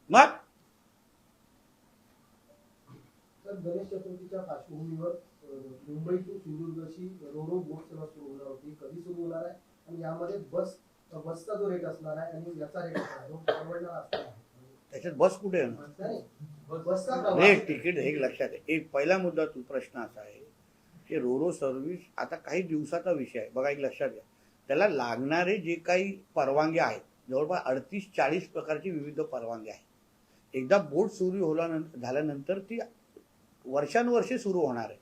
मग तर गणेश चतुर्थीच्या पार्श्वभूमीवर मुंबई टू सिंधुदुर्गची रोरो बोट सेवा सुरू होणार होती, कधी सुरू होणार आहे आणि यामध्ये बसचा जो रेट असणार आहे आणि याचा रेट असणार आहे, तो परवडणार असणार आहे? त्याच्यात बस कुठे आहे? नाही, बसचा प्रवास नाही, तिकीट एक लक्षात आहे. एक पहिला मुद्दा प्रश्न असा आहे की रोरो सर्व्हिस आता काही दिवसाचा विषय आहे. बघा, एक लक्षात घ्या, त्याला लागणारे जे काही परवानग्या आहेत, जवळपास 38-40 प्रकारची विविध परवानग्या आहेत. एकदा बोट सुरू झाल्यानंतर ती वर्षानुवर्षे सुरू होणार आहे.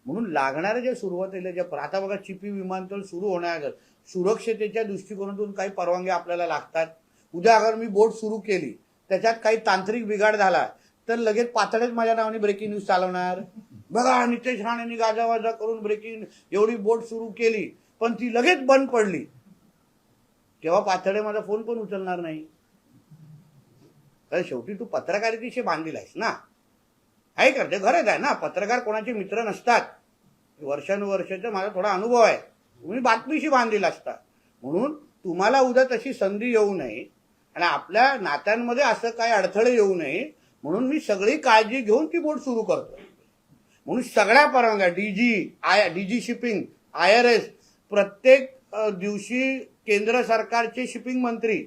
म्हणून लागणारे जे सुरुवातीला जे आता बघा, चिपी विमानतळ सुरू होण्याअगोदर सुरक्षतेच्या दृष्टिकोनातून काही परवानग्या आपल्याला लागतात. उद्या अगर मी बोट सुरू केली, त्याच्यात काही तांत्रिक बिघाड झाला, तर लगेच पातळीच माझ्या नावाने ब्रेकिंग न्यूज चालवणार. बघा, नितेश राणेंनी गाजावाजा करून ब्रेकिंग एवढी बोट सुरू केली, पण ती लगेच बंद पडली, तेव्हा पातळे माझा फोन पण उचलणार नाही. कारण शेवटी तू पत्रकारितेशी बांधलेला आहेस ना, आहे का? ते गरज आहे ना. पत्रकार कोणाचे मित्र नसतात. वर्षानुवर्षाचा माझा थोडा अनुभव आहे. तुम्ही बातमीशी बांधलेला असता. म्हणून तुम्हाला उद्या तशी संधी येऊ नये आणि आपल्या नात्यांमध्ये असं काही अडथळे येऊ नये म्हणून मी सगळी काळजी घेऊन ती बोट सुरू करतो. म्हणून सगळ्या परवानग्या, डीजी शिपिंग, IRS, प्रत्येक दिवशी केंद्र सरकारचे शिपिंग मंत्री,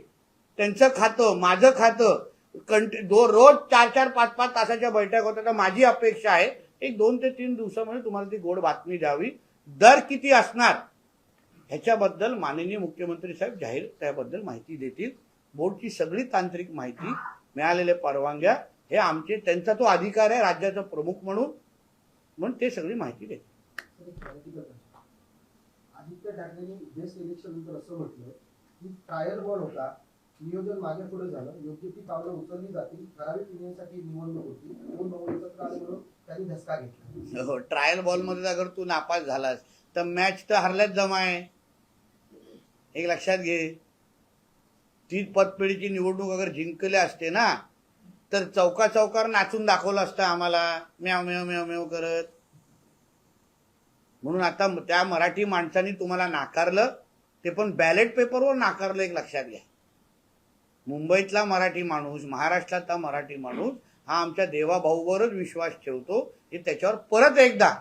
त्यांचं खातं, माझं खातं, रोज 4-4, 5-5 तासाच्या बैठक होत्या. तर माझी अपेक्षा आहे 1, 2 ते 3 दिवसामध्ये तुम्हाला ती गोड बातमी द्यावी. दर किती असणार ह्याच्याबद्दल माननीय मुख्यमंत्री साहेब जाहीर त्याबद्दल माहिती देतील. बोर्डची सगळी तांत्रिक माहिती, मिळालेल्या परवानग्या, हे आमचे, त्यांचा तो अधिकार आहे राज्याचा प्रमुख म्हणून ते सगळी माहिती देतील. आदित्य ठाकरेंनी बेस्ट इलेक्शन नंतर असं म्हटलं की ट्रायल बॉल होता, नियोजन मागे पुढे झालं, योग्य ती पावलं उचलली जातील, ठराविक युनियनसाठी निवडणूक होती, दोन एकत्र आले म्हणून त्यांनी धसका घेतला. हो, ट्रायल बॉलमध्ये अगर तू नापास झालास तर मॅच तर हरल्याच जमा आहे. एक लक्षात घे, ती पतपेढीची निवडणूक अगर जिंकले असते ना, तर चौका चौकार नाचून दाखवलं असतं आम्हाला, म्याव म्याव म्याव म्याव करत. म्हणून आता त्या मराठी माणसांनी तुम्हाला नाकारलं, ते पण बॅलेट पेपरवर नाकारलं. एक लक्षात घ्या, मुंबईतला मराठी माणूस, महाराष्ट्रातला मराठी माणूस हा आमच्या देवाभाऊवरच विश्वास ठेवतो. हे त्याच्यावर परत एकदा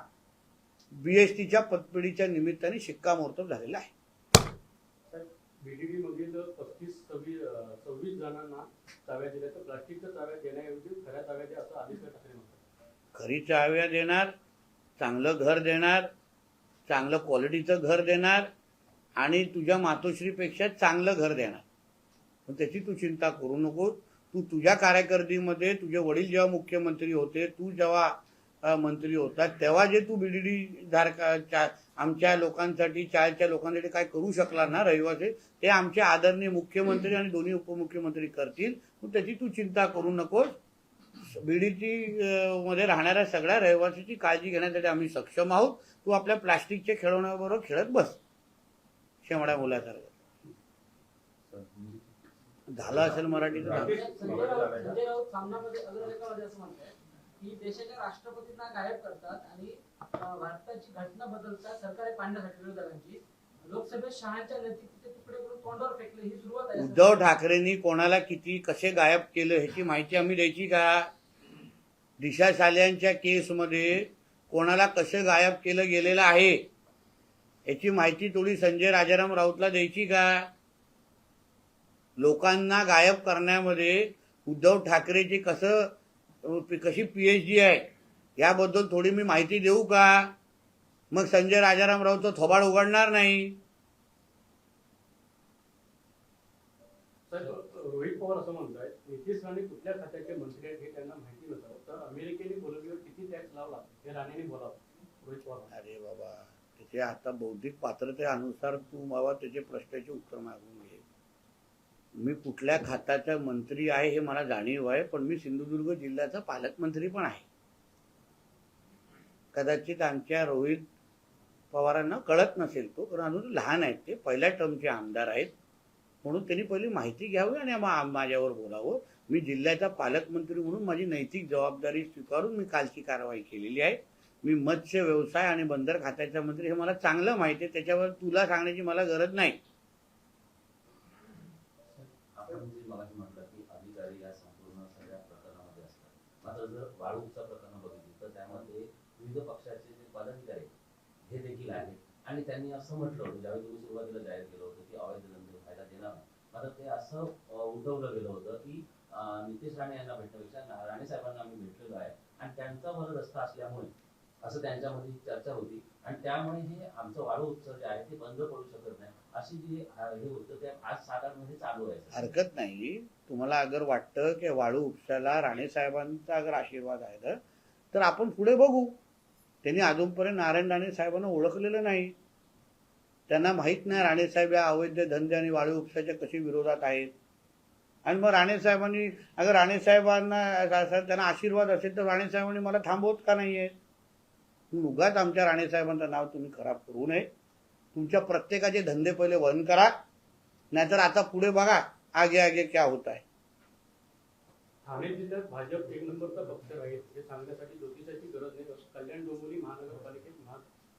बीएसटीच्या पतपेढीच्या निमित्ताने शिक्कामोर्तब झालेला आहे. बीडीडी मधील 26 जणांना चाव्या दिल्या, तर प्लास्टिकच्या चाव्या देण्याऐवजी खऱ्या चाव्या द्या असं आदित्य ठाकरे म्हणतात. खरी चाव्या देणार, चांगलं घर देणार, चांगलं क्वालिटीचं घर देणार आणि तुझ्या मातोश्रीपेक्षा चांगलं घर देणार. पण त्याची तू चिंता करू नको. तू तुझ्या कारकिर्दीमध्ये तुझे वडील जेव्हा मुख्यमंत्री होते, तू जेव्हा मंत्री होता, तेव्हा जे तू बीडीडी धारका आमच्या लोकांसाठी, चाळच्या लोकांसाठी काय करू शकला ना रहिवासी, ते आमचे आदरणीय मुख्यमंत्री आणि दोन्ही उपमुख्यमंत्री करतील. त्याची तू चिंता करू नकोस. बीडीटी मध्ये राहणाऱ्या सगळ्या रहिवासीची काळजी घेण्यासाठी आम्ही सक्षम आहोत. तू आपल्या प्लास्टिकच्या खेळवण्याबरोबर खेळत बस शेवड्या मुलासारखं. झालं असेल मराठीचं. संजय राऊत सामनामध्ये अग्रलेखामध्ये असं म्हणतात की देशाच्या राष्ट्रपतींना गायब करतात आणि भारताची घटना बदलतात सरकारी पाडण्यासाठी विरोधकांची. लोकसभेत शहाच्या नैतिकतेचे तुकडे करून तोंडावर फेकले, ही सुरुवात आहे. उद्धव ठाकरेंनी कोणाला किती कसे गायब केलं ह्याची माहिती आम्ही द्यायची का? दिशा साल्यांच्या केसमध्ये कोणाला कसं गायब केलं गेलेलं आहे याची माहिती थोडी संजय राजाराम राऊतला द्यायची का? लोकांना गायब करण्यामध्ये उद्धव ठाकरेची कशी पीएचडी आहे याबद्दल थोडी मी माहिती देऊ का? मग संजय राजाराम राऊतचं थोबाड उघडणार नाही. रोहित पवार असं म्हणतात, नितीश राणे कुठल्या खात्याचे मंत्री आहेत हे त्यांना माहिती नसावं, तर अमेरिकेने बोलवल्यावर किती टॅक्स लावला हे राणेने बोलावं. रोहित पवार, अरे बाबा, त्याचे आता बौद्धिक पात्रतेनुसार तू बाबा त्याचे प्रश्नाचे उत्तर मागून घे. मी कुठल्या खात्याचा मंत्री आहे हे मला जाणीव आहे, पण मी सिंधुदुर्ग जिल्ह्याचा पालकमंत्री पण आहे. कदाचित आमच्या रोहित पवारांना कळत नसेल तो, कारण अजून लहान आहेत, ते पहिल्या टर्मचे आमदार आहेत. म्हणून त्यांनी पहिली माहिती घ्यावी आणि माझ्यावर बोलावं. मी जिल्ह्याचा पालकमंत्री म्हणून माझी नैतिक जबाबदारी स्वीकारून मी कालची कारवाई केलेली आहे. मी मत्स्य व्यवसाय आणि बंदर खात्याचा मंत्री हे मला चांगलं माहिती आहे, त्याच्यावर तुला सांगण्याची मला गरज नाही. आपण जे मगाशी म्हटलं की अधिकारी या संपूर्ण सगळ्या प्रकरणामध्ये असतात, मात्र जर वाळू उपसा प्रकरण बघितलं तर त्यामध्ये विविध पक्षाचे जे पदाधिकारी हे देखील आहेत. आणि त्यांनी असं म्हटलं होतं, ज्यावेळी तुम्ही सुरुवातीला जाहीर केलं होतं की अवैध धंदे व्हायला देणार नाही, मात्र ते असं उठवलं गेलं होतं की नितीश राणे यांना भेटण्यापेक्षा राणे साहेबांना आम्ही भेटलेलो आहे आणि त्यांचा वर रस्ता असल्यामुळे असं त्यांच्यामध्ये चर्चा होती आणि त्यामुळे हे आमचं वाळू उत्सव जे आहे ते बंद पडू शकत नाही अशी जी हे होतं ते आज सातारमध्ये चालू आहे. हरकत नाही. तुम्हाला अगर वाटतं की वाळू उपसाला राणे साहेबांचा अगर आशीर्वाद आहे तर आपण पुढे बघू. त्यांनी अजूनपर्यंत नारायण राणे साहेबांना ओळखलेलं नाही. त्यांना माहीत नाही राणे साहेब या अवैध धंदे आणि वाळू उपसाच्या कशी विरोधात आहेत. आणि मग राणे साहेबांनी अगर राणे साहेबांना त्यांना आशीर्वाद असेल तर राणे साहेबांनी मला थांबवत का नाही आहे? उगाच आमच्या राणे साहेबांचं नाव तुम्ही खराब करू नये. तुमच्या प्रत्येकाचे धंदे पहिले बंद करा, नाहीतर आता पुढे बघा आगे आगे क्या होता है. ठाणे जिल्ह्यात भाजप एक नंबरचा पक्ष राहील हे सांगण्यासाठी ज्योतिषाची गरज नाही. कल्याण डोंबिवली महानगरपालिकेत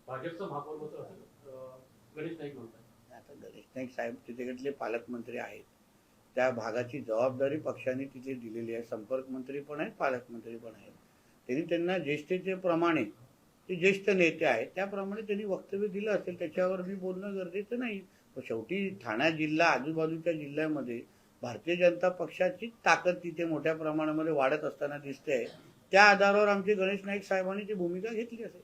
भाजपचं महापौर असं गणेश नाईक म्हणतात. आता गणेश नाईक साहेब तिथे पालकमंत्री आहेत, त्या भागाची जबाबदारी पक्षाने तिथे दिलेली आहे. संपर्क मंत्री पण आहेत, पालकमंत्री पण आहेत. त्यांनी त्यांना ज्येष्ठतेचे प्रमाणे ते ज्येष्ठ नेते आहेत त्याप्रमाणे त्यांनी वक्तव्य दिलं असेल, त्याच्यावर मी बोलणं गरजेचं नाही. पण शेवटी ठाणा जिल्हा आजूबाजूच्या जिल्ह्यामध्ये भारतीय जनता पक्षाची ताकद तिथे मोठ्या प्रमाणामध्ये वाढत असताना दिसते. त्या आधारावर आमचे गणेश नाईक साहेबांनी ती भूमिका घेतली असेल.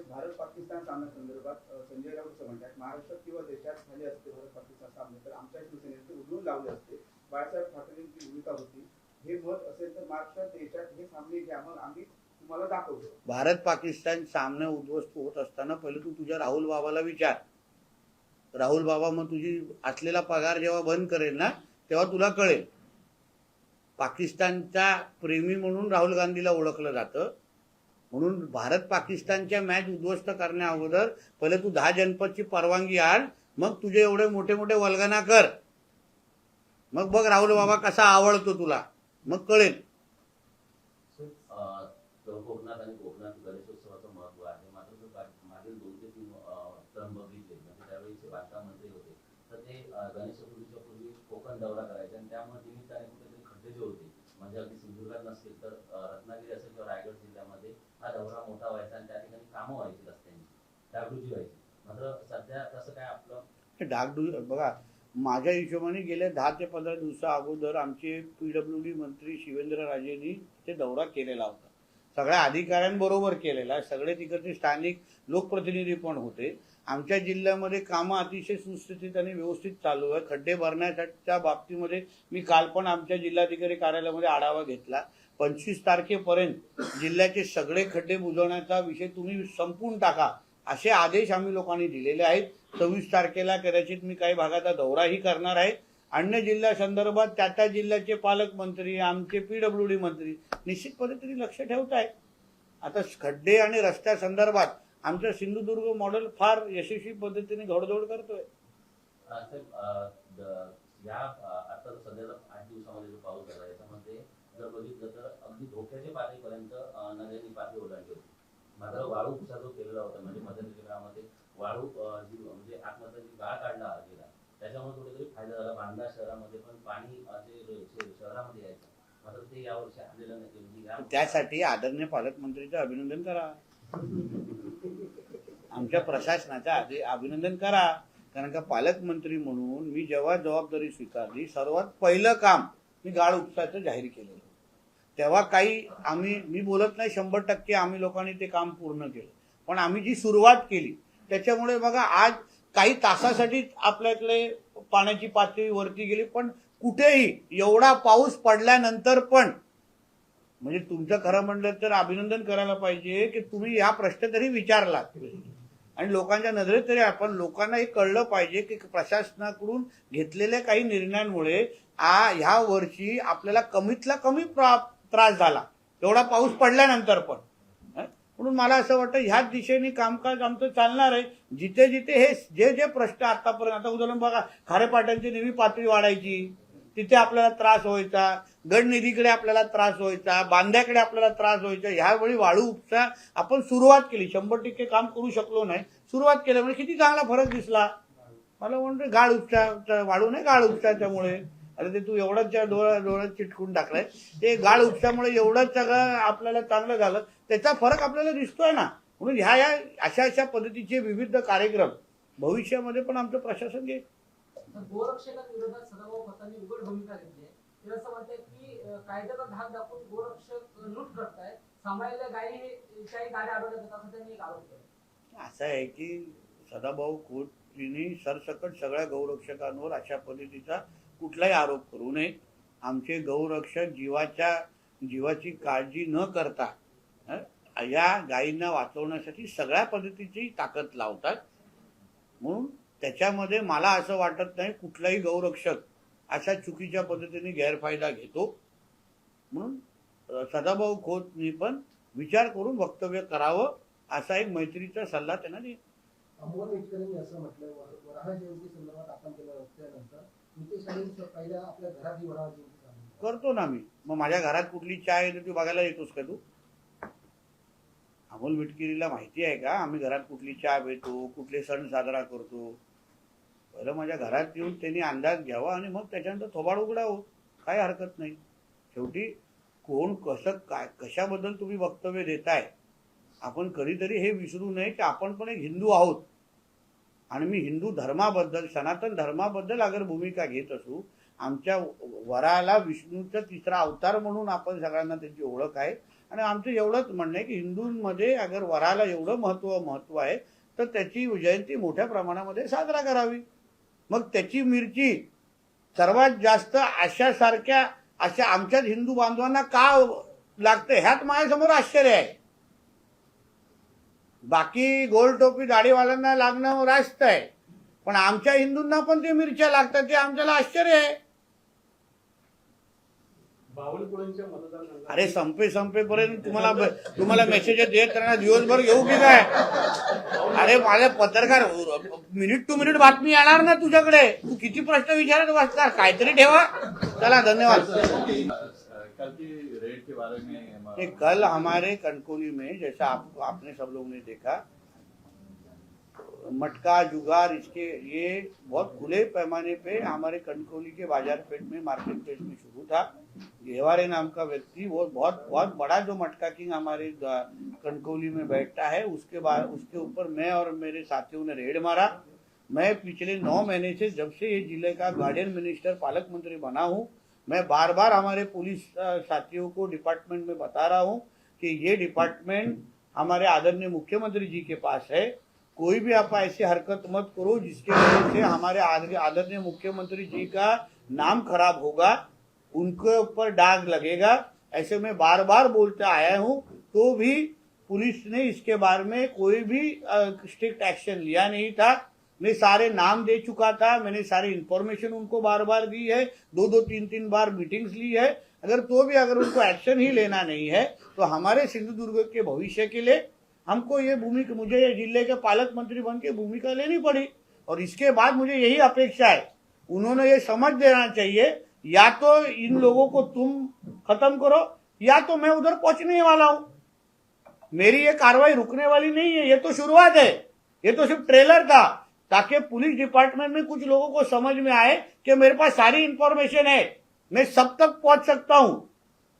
भारत पाकिस्तान सामन्यासंदर्भात संजय राऊत असं म्हणतात, महाराष्ट्रात किंवा देशात झाले असते भारत पाकिस्तान सामने तर आमच्या शिवसेनेचे उधळून लावले असते. बाळासाहेब ठाकरेंची भूमिका होती, हे मत असेल तर महाराष्ट्रात देशात हे सामने घ्या, मग आम्ही तुम्हाला दाखवतो. भारत पाकिस्तान सामने उद्ध्वस्त होत असताना पहिले तू तुझ्या राहुल बाबाला विचार. राहुल बाबा मग तुझी असलेला पगार जेव्हा बंद करेल ना तेव्हा तुला कळेल. पाकिस्तानचा प्रेमी म्हणून राहुल गांधीला ओळखलं जातं. म्हणून भारत पाकिस्तानच्या मॅच उद्ध्वस्त करण्या अगोदर पहिले तू 10 जनपदची परवानगी आण, मग तुझे एवढे मोठे मोठे वल्गना कर, मग बघ राहुल बाबा कसा आवडतो तुला. मग कळेल. कोकणात आणि कोकणात गणेशोत्सवाचं महत्व आहे. मात्र जर मागील 2 ते 3 टर्म बघितले म्हणजे त्यावेळीचे बांधकाम मंत्री होते तर ते गणेश चतुर्थीच्या पूर्वी कोकण दौरा करायचे आणि त्यामुळे निमित्ताने कुठेतरी खड्डे जे होते म्हणजे अगदी सिंधुदुर्गात नसतील तर रत्नागिरी असेल किंवा रायगड जिल्ह्यामध्ये हा दौरा मोठा व्हायचा आणि त्या ठिकाणी कामं व्हायची रस्त्यांची, डागडुजी व्हायची. मात्र सध्या तसं काय आपलं डागडुजी बघा, माझ्या हिशोबाने गेल्या 10 ते 15 दिवसा अगोदर आमचे PWD मंत्री शिवेंद्रराजेंनी ते दौरा केलेला होता. सगळ्या अधिकाऱ्यांबरोबर केलेला, सगळे तिकडचे स्थानिक लोकप्रतिनिधी पण होते. आमच्या जिल्ह्यामध्ये कामं अतिशय सुस्थितीत आणि व्यवस्थित चालू आहे. खड्डे भरण्याच्या बाबतीमध्ये मी काल पण आमच्या जिल्हाधिकारी कार्यालयामध्ये आढावा घेतला. 25 तारखेपर्यंत जिल्ह्याचे सगळे खड्डे बुजवण्याचा विषय तुम्ही संपून टाका असे आदेश आम्ही लोकांनी दिलेले आहेत. 26 तारखेला कदाचित मी काही भागाचा दौराही करणार आहे. अन्य जिल्ह्यासंदर्भात त्या जिल्ह्याचे पालकमंत्री, आमचे PWD मंत्री निश्चित पद्धतीने लक्ष ठेवत आहेत. आता खड्डे आणि रस्त्या संदर्भात आमचं सिंधुदुर्ग मॉडेल फार यशस्वी पद्धतीने घोडदौड करतोय. या आता सध्याला 8 दिवसामध्ये जो पाऊस झाला याच्यामध्ये जर बघितलं तर अगदी धोक्याच्या पातळीपर्यंत नद्यांनी पातळी ओलांडली होती. मात्र वाळू उपसा जो केलेला होता म्हणजे मध्यंतरामध्ये वाळू जी म्हणजे आतमधली गाळ काढला गेला त्याच्यामुळे कुठेतरी फायदा झाला. बांदा शहरामध्ये पण पाणी शहरामध्ये यायचं मात्र ते यावर्षी आलेलं नाही. त्यासाठी आदरणीय पालकमंत्रीचं अभिनंदन करा, आमच्या प्रशासनाचं अभिनंदन करा. कारण का पालकमंत्री म्हणून मी जेव्हा जबाबदारी स्वीकारली सर्वात पहिलं काम मी गाळ उपसाचं जाहीर केलेलं. तेव्हा काही मी बोलत नाही 100% आम्ही लोकांनी ते काम पूर्ण केलं, पण आम्ही जी सुरुवात केली त्याच्यामुळे बघा आज काही तासासाठी आपल्याकडे पाण्याची पातळी वरती गेली. पण कुठेही एवढा पाऊस पडल्यानंतर पण म्हणजे तुमचं खरं म्हणलं तर अभिनंदन करायला पाहिजे की तुम्ही हा प्रश्न तरी विचारलात आणि लोकांच्या नजरेत तरी आपण लोकांना हे कळलं पाहिजे की प्रशासनाकडून घेतलेल्या काही निर्णयांमुळे ह्या वर्षी आपल्याला कमीतला कमी त्रास झाला एवढा पाऊस पडल्यानंतर पण. म्हणून मला असं वाटतं ह्याच दिशेने कामकाज आमचं चालणार आहे. जिथे जिथे हे जे प्रश्न आतापर्यंत, आता उदाहरण बघा, खारेपाट्यांची नेहमी पातळी वाढायची, तिथे आपल्याला त्रास व्हायचा, गडनिधीकडे आपल्याला त्रास व्हायचा, बांध्याकडे आपल्याला त्रास व्हायचा. ह्यावेळी वाळू उपसा आपण सुरुवात केली, 100% काम करू शकलो नाही, सुरुवात केल्यामुळे किती चांगला फरक दिसला. मला म्हणतो गाळ उपसा, वाळू नाही गाळ उपसा, त्यामुळे अरे ते तू एवढंच डोळ्यात चिटकून टाकलाय, ते गाळ उपशामुळे एवढंच सगळं आपल्याला चांगलं झालं, त्याचा फरक आपल्याला दिसतोय ना. म्हणून ह्या अशा पद्धतीचे विविध कार्यक्रम भविष्यामध्ये पण आमचं प्रशासन घेईल. गोरक्षकांविरोधात सदाभाऊ खोतांनी उघड भूमिका घेतली आहे. ते असं म्हणतात की कायद्याचा धाक दाखवून गोरक्षक लूट करतायत, सांभाळलेल्या काही गाड्या अडवल्या जातात असं त्यांनी एक आरोप केला. असं आहे की सदाभाऊ खोतांनी सरसकट सगळ्या गौरक्षकांवर अशा पद्धतीचा कुठलाही आरोप करू नये. आमचे गौरक्षक जीवाची काळजी न करता या गायींना वाचवण्यासाठी सगळ्या पद्धतीची ताकद लावतात. म्हणून त्याच्यामध्ये मला असं वाटत नाही कुठलाही गौरक्षक अशा चुकीच्या पद्धतीने गैरफायदा घेतो. म्हणून सदाभाऊ खोतनी पण विचार करून वक्तव्य करावं असा एक मैत्रीचा सल्ला त्यांना दिला. अमोल मिटकरींनी असं म्हटलं, वराह जयंती संदर्भात आपण केलं त्यानंतर नितेश राणे पहिल्या आपल्या घरात ही वराह जयंती करतो ना मी. मग माझ्या घरात कुठली चहा येते तू बघायला येतोस का तू? अमोल मिटकरीला माहिती आहे का आम्ही घरात कुठली चहा पितो, कुठले सण साजरा करतो? पहिलं माझ्या घरात येऊन त्यांनी अंदाज घ्यावा आणि मग त्याच्यानंतर थोबाड उघडावं, काय हरकत नाही. शेवटी कोण कसं काय कशाबद्दल तुम्ही वक्तव्य देताय, आपण कधीतरी हे विसरू नये की आपण पण एक हिंदू आहोत आणि मी हिंदू धर्माबद्दल, सनातन धर्माबद्दल अगर भूमिका घेत असू, आमच्या वराला विष्णूचा 3रा अवतार म्हणून आपण सगळ्यांना त्याची ओळख आहे आणि आमचं एवढंच म्हणणं आहे की हिंदूंमध्ये अगर वराला एवढं महत्व आहे तर त्याची जयंती मोठ्या प्रमाणामध्ये साजरा करावी. मग त्याची मिरची सर्वात जास्त अशा आमच्याच हिंदू बांधवांना का लागते ह्यात माझ्यासमोर आश्चर्य आहे. बाकी गोल टोपी दाढीवाल्यांना लागणं रास्त आहे, पण आमच्या हिंदूंना पण ते मिरच्या लागतात, ते आमच्याला आश्चर्य आहे. बावनकुळेंच्या मतदारसंघात अरे संपेपर्यंत तुम्हाला मेसेज देत राहणार, दिवसभर घेऊ की काय? अरे माझे पत्रकार मिनिट टू मिनिट बातमी येणार ना तुझ्याकडे, तू किती प्रश्न विचारत बसणार, काहीतरी ठेवा. चला धन्यवाद. कल की रेड के बारे में नहीं, कल हमारे कनकौली में जैसा आपने सब लोगों ने देखा, मटका जुगार इसके ये बहुत खुले पैमाने पे हमारे कनकौली के बाजार पेट में मार्केट प्लेस में शुरू था। घेवारे नाम का व्यक्ति वो बहुत बड़ा जो मटका किंग हमारे कनकौली में बैठता है, उसके बाद उसके ऊपर मैं और मेरे साथियों ने रेड मारा। मैं पिछले 9 महीने से जब से ये जिले का गार्डियन मिनिस्टर पालक मंत्री बना हूँ, मैं बार बार हमारे पुलिस साथियों को डिपार्टमेंट में बता रहा हूँ कि ये डिपार्टमेंट हमारे आदरणीय मुख्यमंत्री जी के पास है। कोई भी आप ऐसी हरकत मत करो जिसके वजह से हमारे आदरणीय मुख्यमंत्री जी का नाम खराब होगा, उनके ऊपर दाग लगेगा। ऐसे में बार बार बोलते आया हूँ, तो भी पुलिस ने इसके बारे में कोई भी स्ट्रिक्ट एक्शन लिया नहीं था। मैं सारे नाम दे चुका था, मैंने सारी इंफॉर्मेशन उनको बार बार दी है, 2-2, 3-3 बार मीटिंग्स ली है। अगर उनको एक्शन ही लेना नहीं है तो हमारे सिंधुदुर्ग के भविष्य के लिए हमको ये भूमिका, मुझे ये जिले के पालक मंत्री बन के भूमिका लेनी पड़ी। और इसके बाद मुझे यही अपेक्षा है, उन्होंने ये समझ देना चाहिए, या तो इन लोगों को तुम खत्म करो या तो मैं उधर पहुंचने वाला हूं। मेरी ये कार्रवाई रुकने वाली नहीं है, ये तो शुरुआत है, ये तो सिर्फ ट्रेलर था, ताकि पुलिस डिपार्टमेंट में कुछ लोगों को समझ में आए कि मेरे पास सारी इंफॉर्मेशन है, मैं सब तक पहुंच सकता हूं,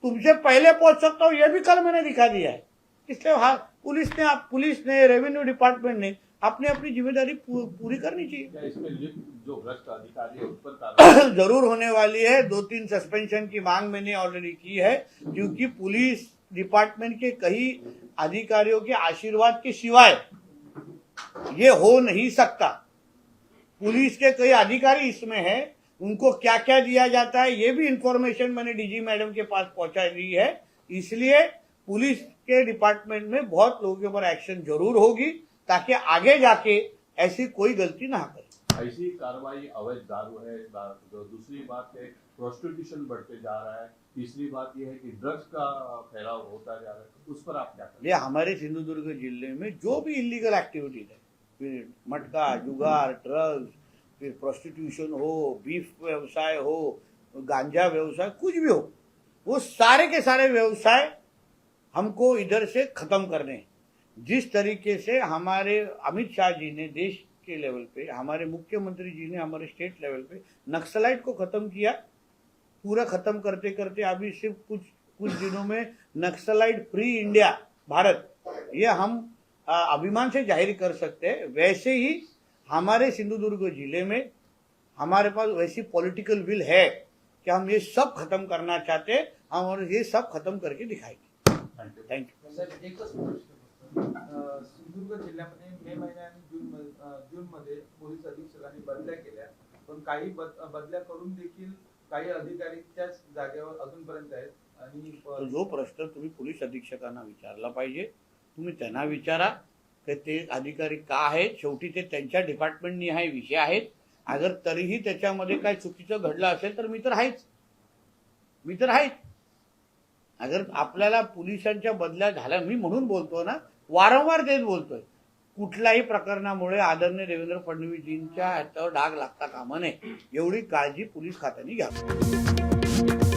तुमसे पहले पहुंच सकता हूं, ये भी कल मैंने दिखा दिया है। इसलिए पुलिस ने रेवेन्यू डिपार्टमेंट ने अपनी अपनी जिम्मेदारी पूरी करनी चाहिए। क्या इसमें लिप्त जो भ्रष्ट अधिकारी है उस पर कार्रवाई जरूर होने वाली है। 2-3 सस्पेंशन की मांग मैंने ऑलरेडी की है, क्योंकि पुलिस डिपार्टमेंट के कई अधिकारियों के आशीर्वाद के सिवाय ये हो नहीं सकता। पुलिस के कई अधिकारी इसमें हैं, उनको क्या क्या दिया जाता है ये भी इंफॉर्मेशन मैंने डीजी मैडम के पास पहुंचा दी है। इसलिए पुलिस के डिपार्टमेंट में बहुत लोगों के ऊपर एक्शन जरूर होगी, ताकि आगे जाके ऐसी कोई गलती ना करे। ऐसी कार्रवाई अवैध दारू है, दूसरी बात है प्रोस्टिट्यूशन बढ़ते जा रहा है, तीसरी बात यह है कि ड्रग्स का फैलाव होता जा रहा है, उस पर आप क्या करें? ये हमारे सिंधुदुर्ग जिले में जो भी इलीगल एक्टिविटीज है, फिर मटका जुगार, ड्रग्स, फिर प्रोस्टिट्यूशन हो, बीफ व्यवसाय हो, गांजा व्यवसाय, कुछ भी हो, वो सारे के सारे व्यवसाय हमको इधर से खत्म करने हैं। जिस तरीके से हमारे अमित शाह जी ने देश के लेवल पे, हमारे मुख्यमंत्री जी ने हमारे स्टेट लेवल पे नक्सलाइट को खत्म किया, पूरा खत्म करते करते अभी सिर्फ कुछ दिनों में नक्सलाइट फ्री इंडिया भारत, ये हम अभिमान से जाहिर कर सकते हैं। वैसे ही हमारे सिंधुदुर्ग जिले में हमारे पास वैसी पॉलिटिकल विल है कि हम ये सब खत्म करना चाहते हैं, हम और ये सब खत्म करके दिखाएंगे। Thank you. साहेब, एकच प्रश्न. सिंधुदुर्ग जिल्ह्यामध्ये मे महिन्या आणि जून मध्ये पोलीस अधीक्षकांनी बदल्या केल्या, पण काही बदल्या करून देखील काही अधिकारी त्याच जागेवर अजूनपर्यंत आहेत. आणि जो प्रश्न तुम्ही पोलीस अधीक्षकांना विचारला पाहिजे, तुम्ही त्यांना विचारा की ते अधिकारी का आहेत. शेवटी ते त्यांच्या डिपार्टमेंट निहाय विषय आहेत. अगर तरीही त्याच्यामध्ये काय चुकीचं घडलं असेल तर मी तर आहेच. अगर आपल्याला पोलिसांच्या बदल्या झाल्या, मी म्हणून बोलतो ना, वारंवार तेच बोलतोय, कुठल्याही प्रकरणामुळे आदरणीय देवेंद्र फडणवीसजींच्या हातावर डाग लागता कामा नये, एवढी काळजी पोलीस खात्याने घ्यावी.